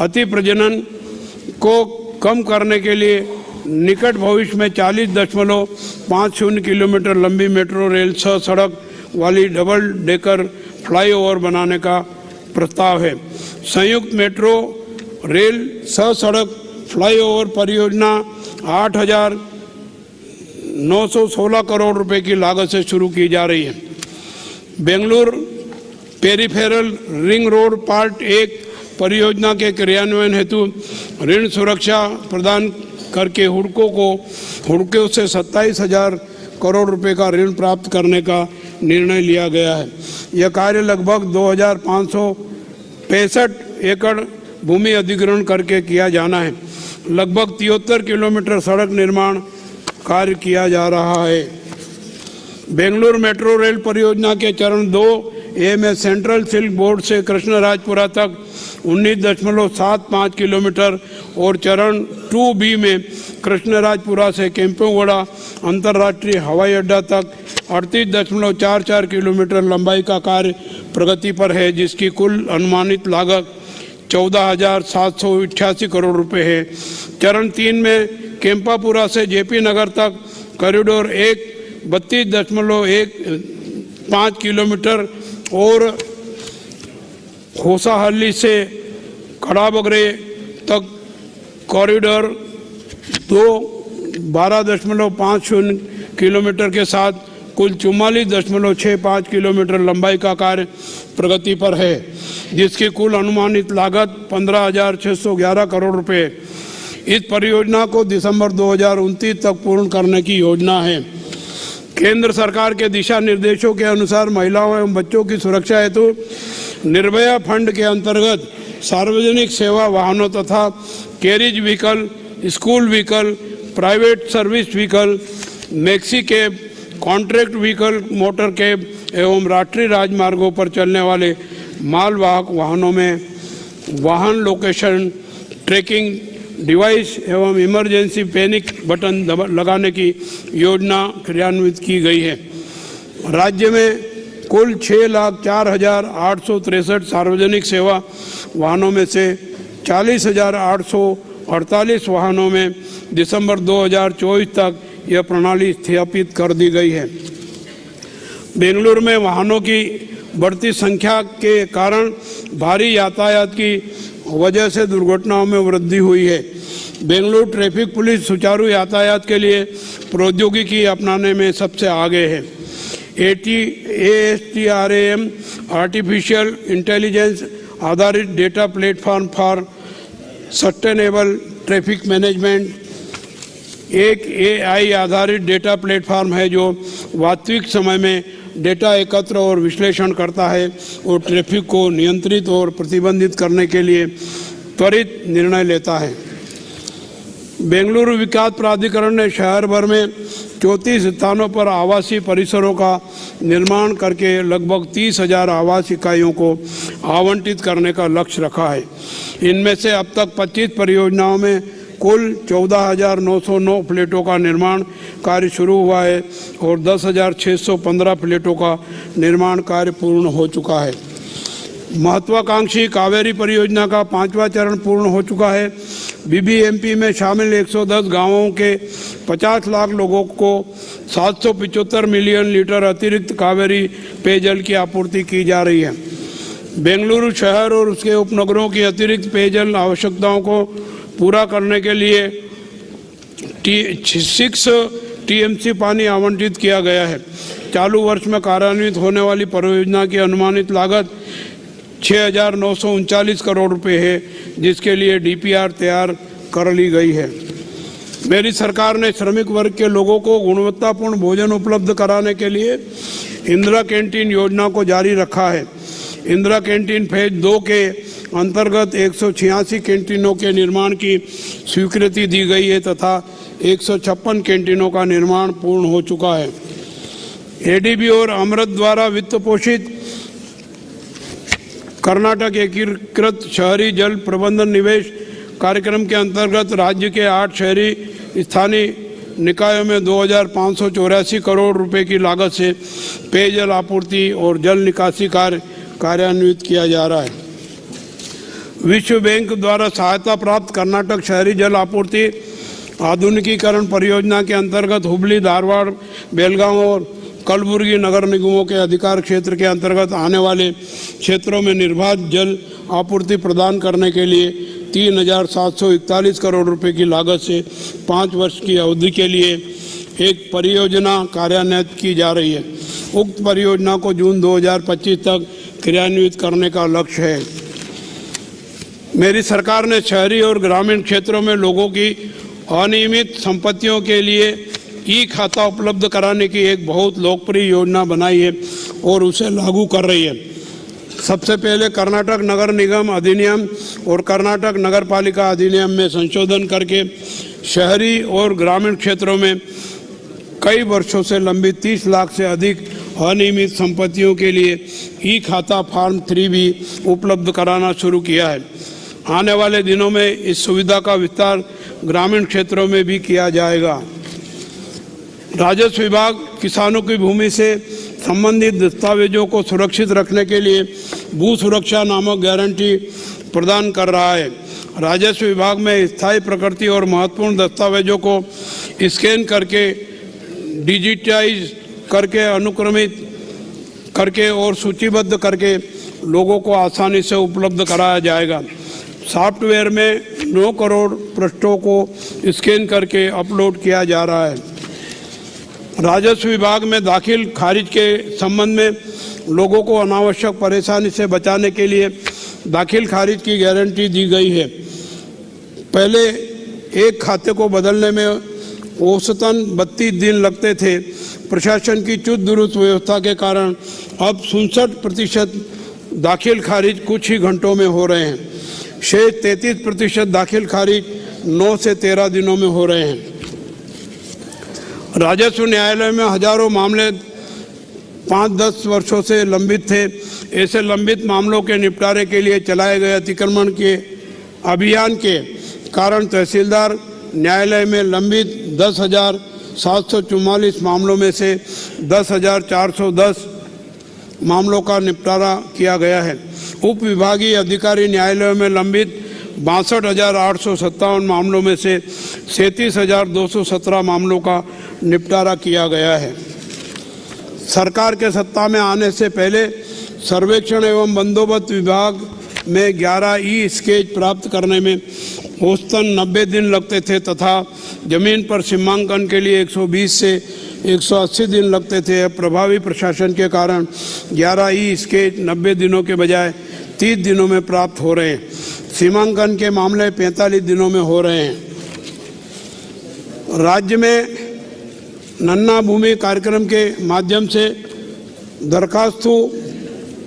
अति प्रजनन को कम करने के लिए निकट भविष्य में 40.50 किलोमीटर लंबी मेट्रो रेल सह सड़क वाली डबल डेकर फ्लाईओवर बनाने का प्रस्ताव है। संयुक्त मेट्रो रेल सह सड़क फ्लाईओवर परियोजना 8,916 करोड़ रुपए की लागत से शुरू की जा रही है। Bengaluru peripheral ring road part 1 परियोजना के क्रियान्वयन हेतु ऋण सुरक्षा प्रदान करके हुडकों से 27,000 करोड़ रुपए का ऋण प्राप्त करने का निर्णय लिया गया है। यह कार्य लगभग 2,565 एकड़ भूमि अधिग्रहण करके किया जाना है। लगभग 73 किलोमीटर सड़क निर्माण कार्य किया जा रहा है। बेंगलुरु मेट्रो रेल परियोजना के चरण 2A में सेंट्रल सिल्क बोर्ड से कृष्णराजपुरा तक 19.75 किलोमीटर और चरण 2B में कृष्णराजपुरा से केम्पेगौड़ा अंतर्राष्ट्रीय हवाई अड्डा तक 38.44 किलोमीटर लंबाई का कार्य प्रगति पर है, जिसकी कुल अनुमानित लागत 14,788 करोड़ रुपए है। चरण 3 में केम्पापुरा से जेपी नगर तक कॉरिडोर 1 32.15 किलोमीटर और होसाहल्ली से खड़ाबगरे तक कॉरिडोर 2 12.50 किलोमीटर के साथ कुल 44.65 किलोमीटर लंबाई का कार्य प्रगति पर है, जिसकी कुल अनुमानित लागत 15,611 करोड़ रुपए। इस परियोजना को दिसंबर 2029 तक पूर्ण करने की योजना है। केंद्र सरकार के दिशा निर्देशों के अनुसार महिलाओं एवं बच्चों की सुरक्षा हेतु निर्भया फंड के अंतर्गत सार्वजनिक सेवा वाहनों तथा carriage vehicle, school vehicle, private service vehicle, maxi cab, contract vehicle, motor cab एवं राष्ट्रीय राजमार्गों पर चलने वाले मालवाहक वाहनों में वाहन लोकेशन ट्रैकिंग डिवाइस एवं इमरजेंसी पैनिक बटन लगाने की योजना क्रियान्वित की गई है। राज्य में कुल 6,04,863 सार्वजनिक सेवा वाहनों में से 40,848 वाहनों में दिसंबर 2024 तक यह प्रणाली स्थापित कर दी गई है। बेंगलुरु में वाहनों की बढ़ती संख्या के कारण भारी यातायात की वजह से दुर्घटनाओं में वृद्धि हुई है। बेंगलुरु ट्रैफिक पुलिस सुचारू यातायात के लिए प्रौद्योगिकी अपनाने में सबसे आगे है। ASTRAM आर्टिफिशियल इंटेलिजेंस आधारित data platform for sustainable traffic management एक AI आधारित डेटा प्लेटफॉर्म है जो वास्तविक समय में डेटा एकत्र और विश्लेषण करता है और ट्रैफिक को नियंत्रित और प्रतिबंधित करने के लिए त्वरित निर्णय लेता है। बेंगलुरु विकास प्राधिकरण ने शहर भर में 34 स्थानों पर आवासीय परिसरों का निर्माण करके लगभग 30,000 आवास इकाइयों को आवंटित करने का लक्ष्य रखा है। इनमें से अब तक 25 परियोजनाओं में कुल 14,909 फ्लैटों का निर्माण कार्य शुरू हुआ है और 10,615 फ्लैटों का निर्माण कार्य पूर्ण हो चुका है। महत्वाकांक्षी कावेरी परियोजना का 5वां चरण पूर्ण हो चुका है। BBMP में शामिल 110 गांवों के 50 लाख लोगों को 775 मिलियन लीटर अतिरिक्त कावेरी पेयजल की आपूर्ति की जा रही है। बेंगलुरु शहर और उसके उपनगरों की अतिरिक्त पेयजल आवश्यकताओं को पूरा करने के लिए 6 TMC पानी आवंटित किया गया है। चालू वर्ष में कार्यान्वित होने वाली परियोजना की अनुमानित लागत 6,939 करोड़ रुपए है, जिसके लिए DPR तैयार कर ली गई है। मेरी सरकार ने श्रमिक वर्ग के लोगों को गुणवत्तापूर्ण भोजन उपलब्ध कराने के लिए इंदिरा कैंटीन योजना को जारी रखा है। इंदिरा कैंटीन फेज 2 के अंतर्गत 186 कैंटीनों के निर्माण की स्वीकृति दी गई है तथा 156 कैंटीनों का निर्माण पूर्ण हो चुका है। ADB और अमृत द्वारा वित्त पोषित कर्नाटक एकीकृत शहरी जल प्रबंधन निवेश कार्यक्रम के अंतर्गत राज्य के 8 शहरी स्थानीय निकायों में 2,584 करोड़ रुपए की लागत से पेयजल आपूर्ति और जल निकासी कार्य कार्यान्वित किया जा रहा है। विश्व बैंक द्वारा सहायता प्राप्त कर्नाटक शहरी जल आपूर्ति आधुनिकीकरण परियोजना के अंतर्गत हुबली, धारवाड़, बेलगांव और कलबुर्गी नगर निगमों के अधिकार क्षेत्र के अंतर्गत आने वाले क्षेत्रों में निर्बाध जल आपूर्ति प्रदान करने के लिए 3,741 करोड़ रुपए की लागत से 5 वर्ष की अवधि के लिए एक परियोजना कार्यान्वित की जा रही है। उक्त परियोजना को जून 2025 तक क्रियान्वित करने का लक्ष्य है। मेरी सरकार ने शहरी और ग्रामीण क्षेत्रों में लोगों की अनियमित संपत्तियों के लिए खाता उपलब्ध कराने की एक बहुत लोकप्रिय योजना बनाई है और उसे लागू कर रही है। सबसे पहले कर्नाटक नगर निगम अधिनियम और कर्नाटक नगर पालिका अधिनियम में संशोधन करके शहरी और ग्रामीण क्षेत्रों में कई वर्षों से लंबित 30 लाख से अधिक अनियमित संपत्तियों के लिए खाता फॉर्म 3 भी उपलब्ध कराना शुरू किया है। आने वाले दिनों में इस सुविधा का विस्तार ग्रामीण क्षेत्रों में भी किया जाएगा। राजस्व विभाग किसानों की भूमि से संबंधित दस्तावेजों को सुरक्षित रखने के लिए भू सुरक्षा नामक गारंटी प्रदान कर रहा है। राजस्व विभाग में स्थायी प्रकृति और महत्वपूर्ण दस्तावेजों को स्कैन करके डिजिटाइज करके अनुक्रमित करके और सूचीबद्ध करके लोगों को आसानी से उपलब्ध कराया जाएगा। सॉफ्टवेयर में 9 करोड़ पृष्ठों को स्कैन करके अपलोड किया जा रहा है। राजस्व विभाग में दाखिल खारिज के संबंध में लोगों को अनावश्यक परेशानी से बचाने के लिए दाखिल खारिज की गारंटी दी गई है। पहले एक खाते को बदलने में औसतन 32 दिन लगते थे। प्रशासन की चुस्त दुरुस्त व्यवस्था के कारण अब 67% दाखिल खारिज कुछ ही घंटों में हो रहे हैं। शेष 33% दाखिल खारिज 9 से 13 दिनों में हो रहे हैं। राजस्व न्यायालय में हजारों मामले 5-10 वर्षों से लंबित थे। ऐसे लंबित मामलों के निपटारे के लिए चलाए गए अतिक्रमण के अभियान के कारण तहसीलदार न्यायालय में लंबित 10,744 मामलों में से 10,410 मामलों का निपटारा किया गया है। उप विभागीय अधिकारी न्यायालयों में लंबित 62,857 मामलों में से 37,217 मामलों का निपटारा किया गया है। सरकार के सत्ता में आने से पहले सर्वेक्षण एवं बंदोबस्त विभाग में 11 ई स्केच प्राप्त करने में औसतन 90 दिन लगते थे तथा जमीन पर सीमांकन के लिए 120 से 180 दिन लगते थे। प्रभावी प्रशासन के कारण 11 ई स्केच 90 दिनों के बजाय 30 दिनों में प्राप्त हो रहे हैं। सीमांकन के मामले 45 दिनों में हो रहे हैं। राज्य में नन्ना भूमि कार्यक्रम के माध्यम से दरखास्तों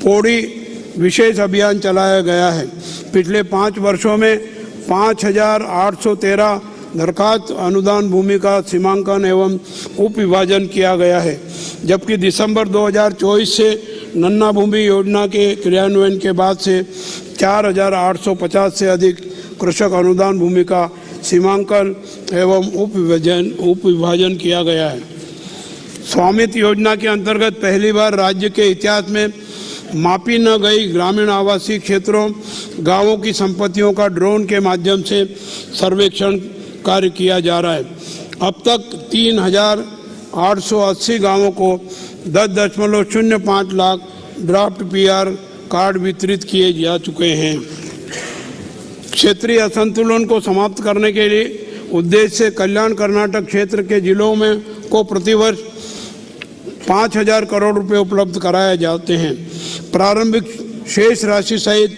पौड़ी विशेष अभियान चलाया गया है। पिछले 5 वर्षों में 5,813 दरखास्त अनुदान भूमि का सीमांकन एवं उप विभाजन किया गया है, जबकि दिसंबर 2024 से नन्ना भूमि योजना के क्रियान्वयन के बाद से 4,850 से अधिक कृषक अनुदान भूमि का सीमांकन एवं उप विभाजन किया गया है। स्वामित्व योजना के अंतर्गत पहली बार राज्य के इतिहास में मापी न गई ग्रामीण आवासीय क्षेत्रों गांवों की संपत्तियों का ड्रोन के माध्यम से सर्वेक्षण कार्य किया जा रहा है। अब तक 3,880 गांवों को 10.05 लाख ड्राफ्ट पीआर कार्ड वितरित किए जा चुके हैं। क्षेत्रीय असंतुलन को समाप्त करने के लिए उद्देश्य से कल्याण कर्नाटक क्षेत्र के जिलों में को प्रतिवर्ष 5,000 करोड़ रुपए उपलब्ध कराए जाते हैं। प्रारंभिक शेष राशि सहित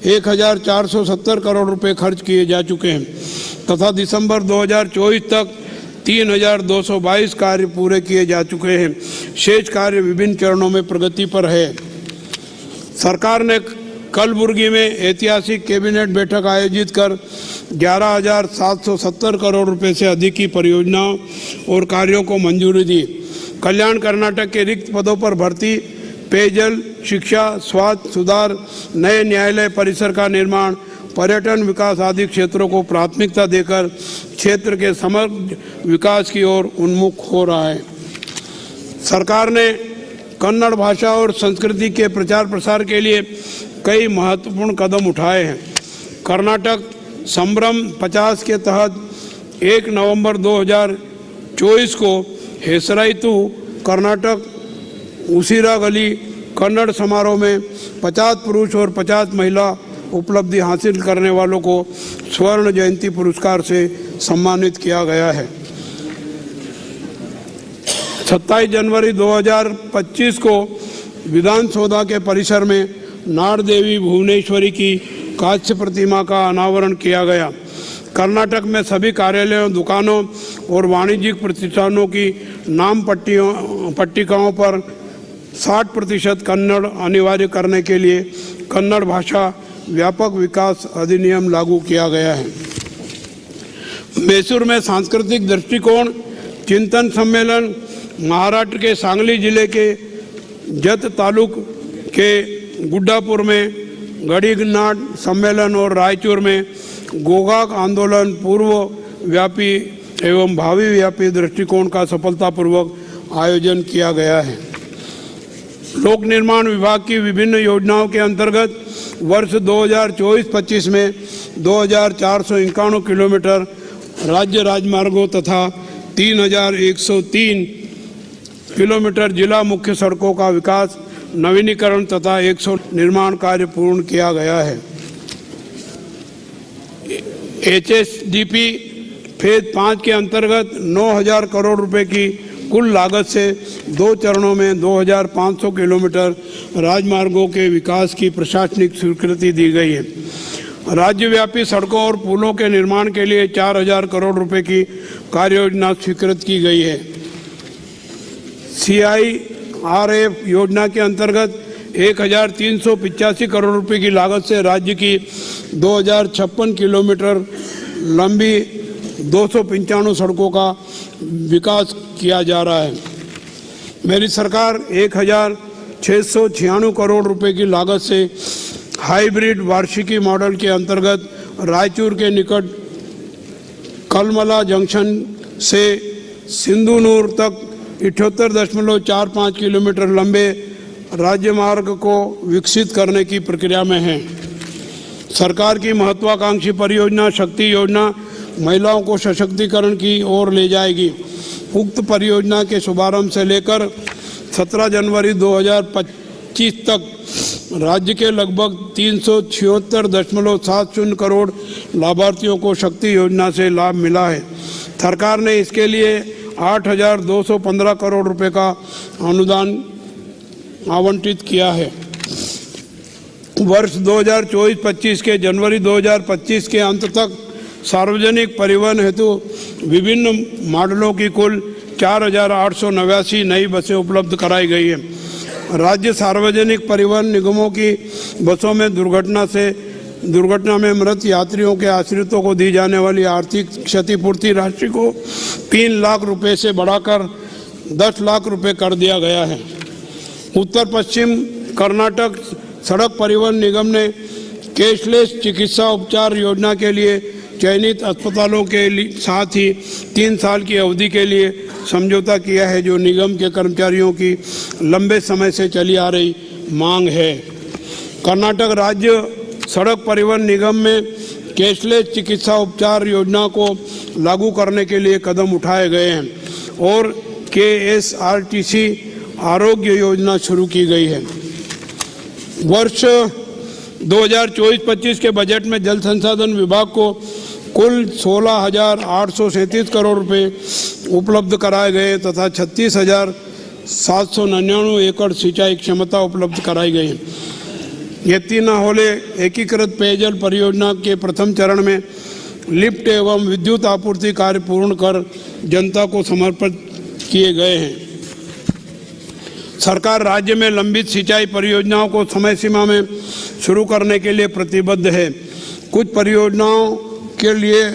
1,470 करोड़ रुपए खर्च किए जा चुके हैं तथा दिसंबर 2024 तक 3,222 कार्य पूरे किए जा चुके हैं। शेष कार्य विभिन्न चरणों में प्रगति पर है। सरकार ने कलबुर्गी में ऐतिहासिक कैबिनेट बैठक आयोजित कर 11,770 करोड़ रुपए से अधिक की परियोजनाओं और कार्यों को मंजूरी दी। कल्याण कर्नाटक के रिक्त पदों पर भर्ती, पेयजल, शिक्षा, स्वास्थ्य सुधार, नए न्यायालय परिसर का निर्माण, पर्यटन विकास आदि क्षेत्रों को प्राथमिकता देकर क्षेत्र के समग्र विकास की ओर उन्मुख हो रहा है। सरकार ने कन्नड़ भाषा और संस्कृति के प्रचार प्रसार के लिए कई महत्वपूर्ण कदम उठाए हैं। कर्नाटक संभ्रम 50 के तहत 1 नवंबर 2024 को हेसराइतु कर्नाटक उसिरागली कन्नड़ समारोह में 50 पुरुष और 50 महिला उपलब्धि हासिल करने वालों को स्वर्ण जयंती पुरस्कार से सम्मानित किया गया है। 27 जनवरी 2025 को विधानसौधा के परिसर में नाड़ देवी भुवनेश्वरी की कांस्य प्रतिमा का अनावरण किया गया। कर्नाटक में सभी कार्यालयों, दुकानों और वाणिज्यिक प्रतिष्ठानों की नाम पट्टिकाओं पर 60% कन्नड़ अनिवार्य करने के लिए कन्नड़ भाषा व्यापक विकास अधिनियम लागू किया गया है। मैसूर में सांस्कृतिक दृष्टिकोण चिंतन सम्मेलन, महाराष्ट्र के सांगली जिले के जत तालुक के गुड्डापुर में गड़ीनाट सम्मेलन और रायचूर में गोकाक आंदोलन पूर्व व्यापी एवं भावी व्यापी दृष्टिकोण का सफलतापूर्वक आयोजन किया गया है। लोक निर्माण विभाग की विभिन्न योजनाओं के अंतर्गत वर्ष 2024-25 में 2,451 किलोमीटर राज्य राजमार्गों तथा 3,103 किलोमीटर जिला मुख्य सड़कों का विकास, नवीनीकरण तथा 100 निर्माण कार्य पूर्ण किया गया है। HSDP फेज 5 के अंतर्गत 9,000 करोड़ रुपए की कुल लागत से 2 चरणों में 2500 किलोमीटर राजमार्गों के विकास की प्रशासनिक स्वीकृति दी गई है। राज्यव्यापी सड़कों और पुलों के निर्माण के लिए 4000 करोड़ रुपए की कार्य योजना स्वीकृत की गई है। CIRF योजना के अंतर्गत 1385 करोड़ रुपए की लागत से राज्य की 2056 किलोमीटर लंबी 295 सड़कों का विकास किया जा रहा है। मेरी सरकार 1696 करोड़ रुपए की लागत से हाइब्रिड वार्षिकी मॉडल के अंतर्गत रायचूर के निकट कलमला जंक्शन से सिंधुनूर तक 78.45 किलोमीटर लंबे राज्य मार्ग को विकसित करने की प्रक्रिया में है। सरकार की महत्वाकांक्षी परियोजना शक्ति योजना महिलाओं को सशक्तिकरण की ओर ले जाएगी। उक्त परियोजना के शुभारंभ से लेकर 17 जनवरी 2025 तक राज्य के लगभग 376.70 करोड़ लाभार्थियों को शक्ति योजना से लाभ मिला है। सरकार ने इसके लिए 8215 करोड़ रुपए का अनुदान आवंटित किया है। वर्ष 2024-25 के जनवरी 2025 के अंत तक सार्वजनिक परिवहन हेतु विभिन्न मॉडलों की कुल 4889 नई बसें उपलब्ध कराई गई है। राज्य सार्वजनिक परिवहन निगमों की बसों में दुर्घटना में मृत यात्रियों के आश्रितों को दी जाने वाली आर्थिक क्षतिपूर्ति राशि को 3 लाख रुपए से बढ़ाकर 10 लाख रुपए कर दिया गया है। उत्तर पश्चिम कर्नाटक सड़क परिवहन निगम ने कैशलेस चिकित्सा उपचार योजना के लिए चयनित अस्पतालों के साथ ही 3 साल की अवधि के लिए समझौता किया है, जो निगम के कर्मचारियों की लंबे समय से चली आ रही मांग है। कर्नाटक राज्य सड़क परिवहन निगम में कैशलेस चिकित्सा उपचार योजना को लागू करने के लिए कदम उठाए गए हैं और KSRTC आरोग्य योजना शुरू की गई है। वर्ष 2024-25 के बजट में जल संसाधन विभाग को कुल 16,837 करोड़ रुपए उपलब्ध कराए गए तथा 36,799 एकड़ सिंचाई क्षमता उपलब्ध कराई गई है। ये 3 होले एकीकृत पेयजल परियोजना के प्रथम चरण में लिफ्ट एवं विद्युत आपूर्ति कार्य पूर्ण कर जनता को समर्पित किए गए हैं। सरकार राज्य में लंबित सिंचाई परियोजनाओं को समय सीमा में शुरू करने के लिए प्रतिबद्ध है। कुछ परियोजनाओं के लिए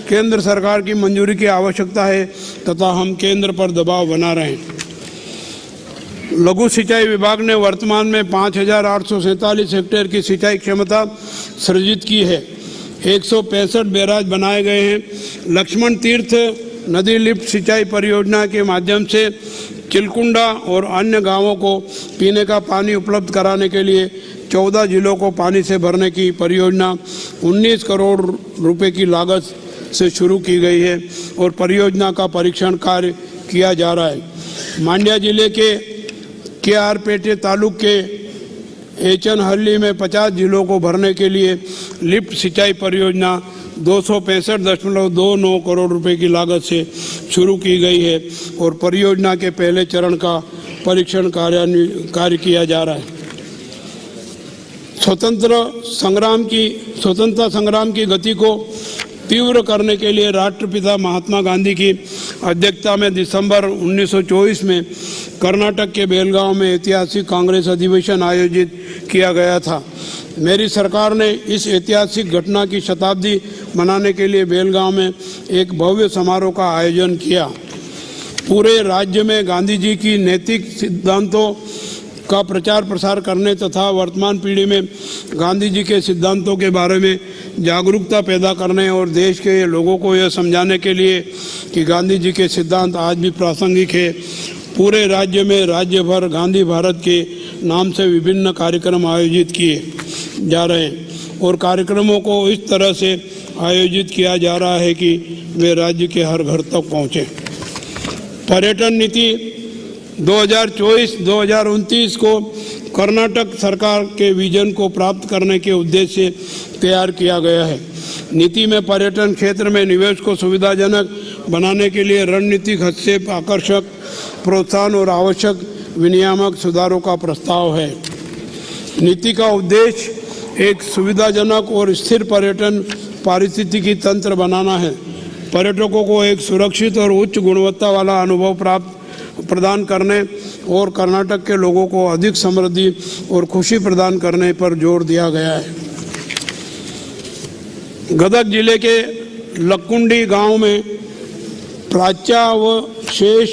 केंद्र सरकार की मंजूरी की आवश्यकता है तथा हम केंद्र पर दबाव बना रहे हैं। लघु सिंचाई विभाग ने वर्तमान में 5,847 हेक्टेयर की सिंचाई क्षमता सृजित की है। 165 बैराज बनाए गए हैं। लक्ष्मण तीर्थ नदी लिफ्ट सिंचाई परियोजना के माध्यम से चिलकुंडा और अन्य गांवों को पीने का पानी उपलब्ध कराने के लिए 14 जिलों को पानी से भरने की परियोजना 19 करोड़ रुपए की लागत से शुरू की गई है और परियोजना का परीक्षण कार्य किया जा रहा है। मांड्या जिले के KR-पेटे तालुक के एचनहल्ली में 50 जिलों को भरने के लिए लिफ्ट सिंचाई परियोजना 265.29 करोड़ रुपए की लागत से शुरू की गई है और परियोजना के पहले चरण का परीक्षण कार्य किया जा रहा है। स्वतंत्रता संग्राम की गति को तीव्र करने के लिए राष्ट्रपिता महात्मा गांधी की अध्यक्षता में दिसंबर 1924 में कर्नाटक के बेलगांव में ऐतिहासिक कांग्रेस अधिवेशन आयोजित किया गया था। मेरी सरकार ने इस ऐतिहासिक घटना की शताब्दी मनाने के लिए बेलगांव में एक भव्य समारोह का आयोजन किया। पूरे राज्य में गांधी जी की नैतिक सिद्धांतों का प्रचार प्रसार करने तथा वर्तमान पीढ़ी में गांधी जी के सिद्धांतों के बारे में जागरूकता पैदा करने और देश के लोगों को यह समझाने के लिए कि गांधी जी के सिद्धांत आज भी प्रासंगिक है, पूरे राज्य में राज्य भर गांधी भारत के नाम से विभिन्न कार्यक्रम आयोजित किए जा रहे हैं और कार्यक्रमों को इस तरह से आयोजित किया जा रहा है कि वे राज्य के हर घर तक पहुँचे। पर्यटन नीति 2024-2029 को कर्नाटक सरकार के विजन को प्राप्त करने के उद्देश्य से तैयार किया गया है। नीति में पर्यटन क्षेत्र में निवेश को सुविधाजनक बनाने के लिए रणनीतिक हस्तक्षेप, आकर्षक प्रोत्साहन और आवश्यक विनियामक सुधारों का प्रस्ताव है। नीति का उद्देश्य एक सुविधाजनक और स्थिर पर्यटन पारिस्थितिकी तंत्र बनाना है। पर्यटकों को एक सुरक्षित और उच्च गुणवत्ता वाला अनुभव प्रदान करने और कर्नाटक के लोगों को अधिक समृद्धि और खुशी प्रदान करने पर जोर दिया गया है। गदग जिले के लक्कुंडी गांव में प्राच्या व शेष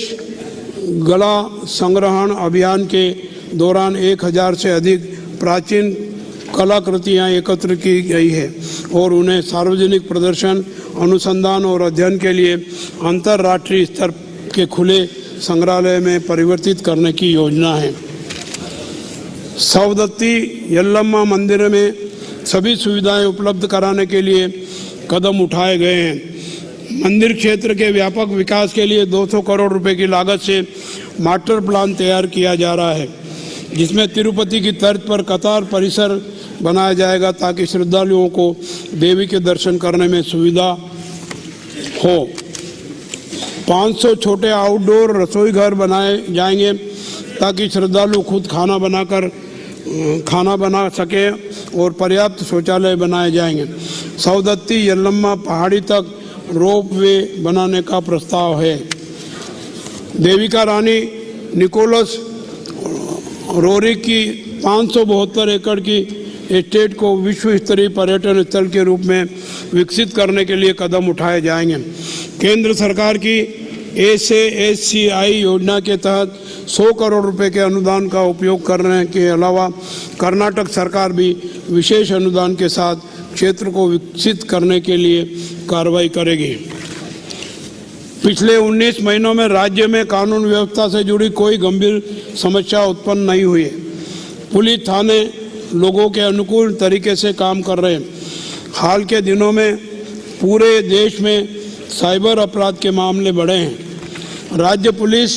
गला संग्रहण अभियान के दौरान 1000 से अधिक प्राचीन कलाकृतियां एकत्र की गई है और उन्हें सार्वजनिक प्रदर्शन, अनुसंधान और अध्ययन के लिए अंतर्राष्ट्रीय स्तर के खुले संग्रहालय में परिवर्तित करने की योजना है। सवदत्ती यल्लम्मा मंदिर में सभी सुविधाएं उपलब्ध कराने के लिए कदम उठाए गए हैं। मंदिर क्षेत्र के व्यापक विकास के लिए 200 करोड़ रुपए की लागत से मास्टर प्लान तैयार किया जा रहा है, जिसमें तिरुपति की तर्ज पर कतार परिसर बनाया जाएगा ताकि श्रद्धालुओं को देवी के दर्शन करने में सुविधा हो। 500 छोटे आउटडोर रसोई घर बनाए जाएंगे ताकि श्रद्धालु खुद खाना बना सके और पर्याप्त शौचालय बनाए जाएंगे। सवदत्ती यल्लम्मा पहाड़ी तक रोप वे बनाने का प्रस्ताव है। देविका रानी निकोलस रोरिक की 572 एकड़ की एस्टेट को विश्व स्तरीय पर्यटन स्थल के रूप में विकसित करने के लिए कदम उठाए जाएंगे। केंद्र सरकार की SASCI योजना के तहत 100 करोड़ रुपए के अनुदान का उपयोग करने के अलावा कर्नाटक सरकार भी विशेष अनुदान के साथ क्षेत्र को विकसित करने के लिए कार्रवाई करेगी। पिछले 19 महीनों में राज्य में कानून व्यवस्था से जुड़ी कोई गंभीर समस्या उत्पन्न नहीं हुई है। पुलिस थाने लोगों के अनुकूल तरीके से काम कर रहे हैं। हाल के दिनों में पूरे देश में साइबर अपराध के मामले बढ़े हैं। राज्य पुलिस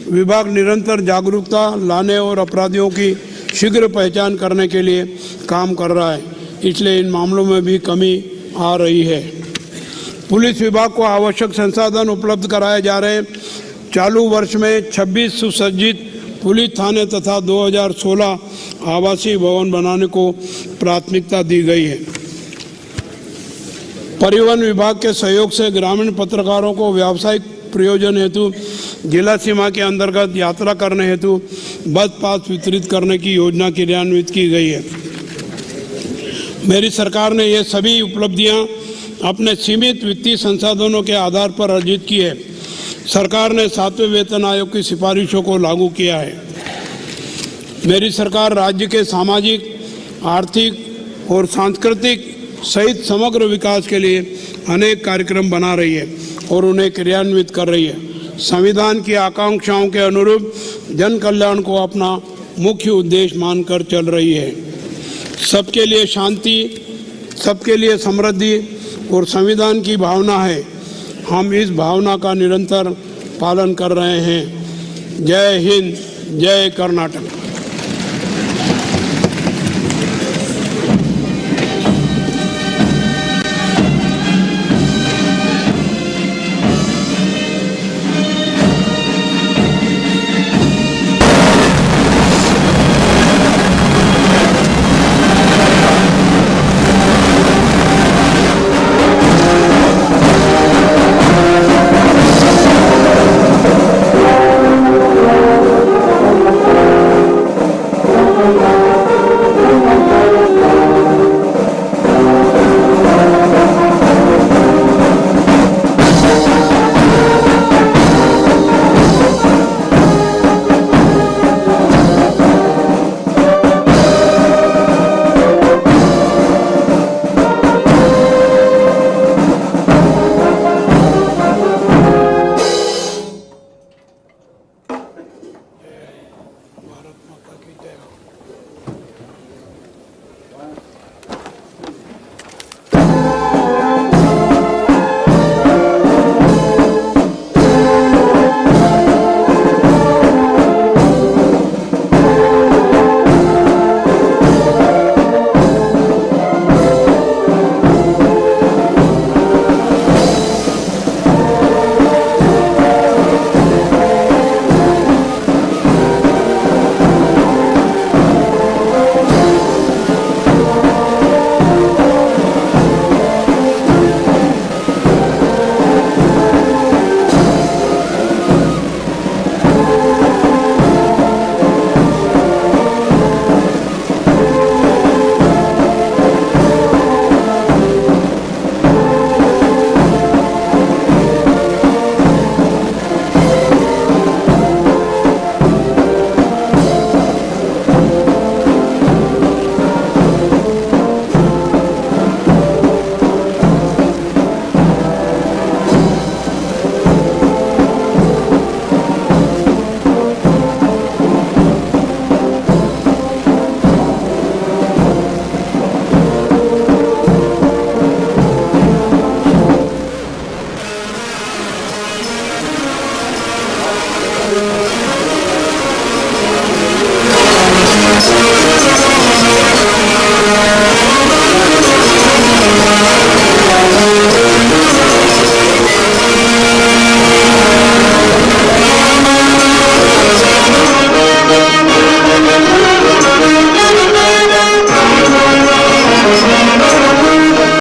विभाग निरंतर जागरूकता लाने और अपराधियों की शीघ्र पहचान करने के लिए काम कर रहा है, इसलिए इन मामलों में भी कमी आ रही है। पुलिस विभाग को आवश्यक संसाधन उपलब्ध कराए जा रहे हैं। चालू वर्ष में 26 सुसज्जित पुलिस थाने तथा 2016 आवासीय भवन बनाने को प्राथमिकता दी गई है। परिवहन विभाग के सहयोग से ग्रामीण पत्रकारों को व्यावसायिक प्रयोजन हेतु जिला सीमा के अंतर्गत यात्रा करने हेतु बस पास वितरित करने की योजना क्रियान्वित की गई है। मेरी सरकार ने ये सभी उपलब्धियां अपने सीमित वित्तीय संसाधनों के आधार पर अर्जित की है। सरकार ने 7वें वेतन आयोग की सिफारिशों को लागू किया है। मेरी सरकार राज्य के सामाजिक, आर्थिक और सांस्कृतिक सहित समग्र विकास के लिए अनेक कार्यक्रम बना रही है और उन्हें क्रियान्वित कर रही है। संविधान की आकांक्षाओं के अनुरूप जन कल्याण को अपना मुख्य उद्देश्य मानकर चल रही है। सबके लिए शांति, सबके लिए समृद्धि और संविधान की भावना है। हम इस भावना का निरंतर पालन कर रहे हैं। जय हिंद, जय कर्नाटक।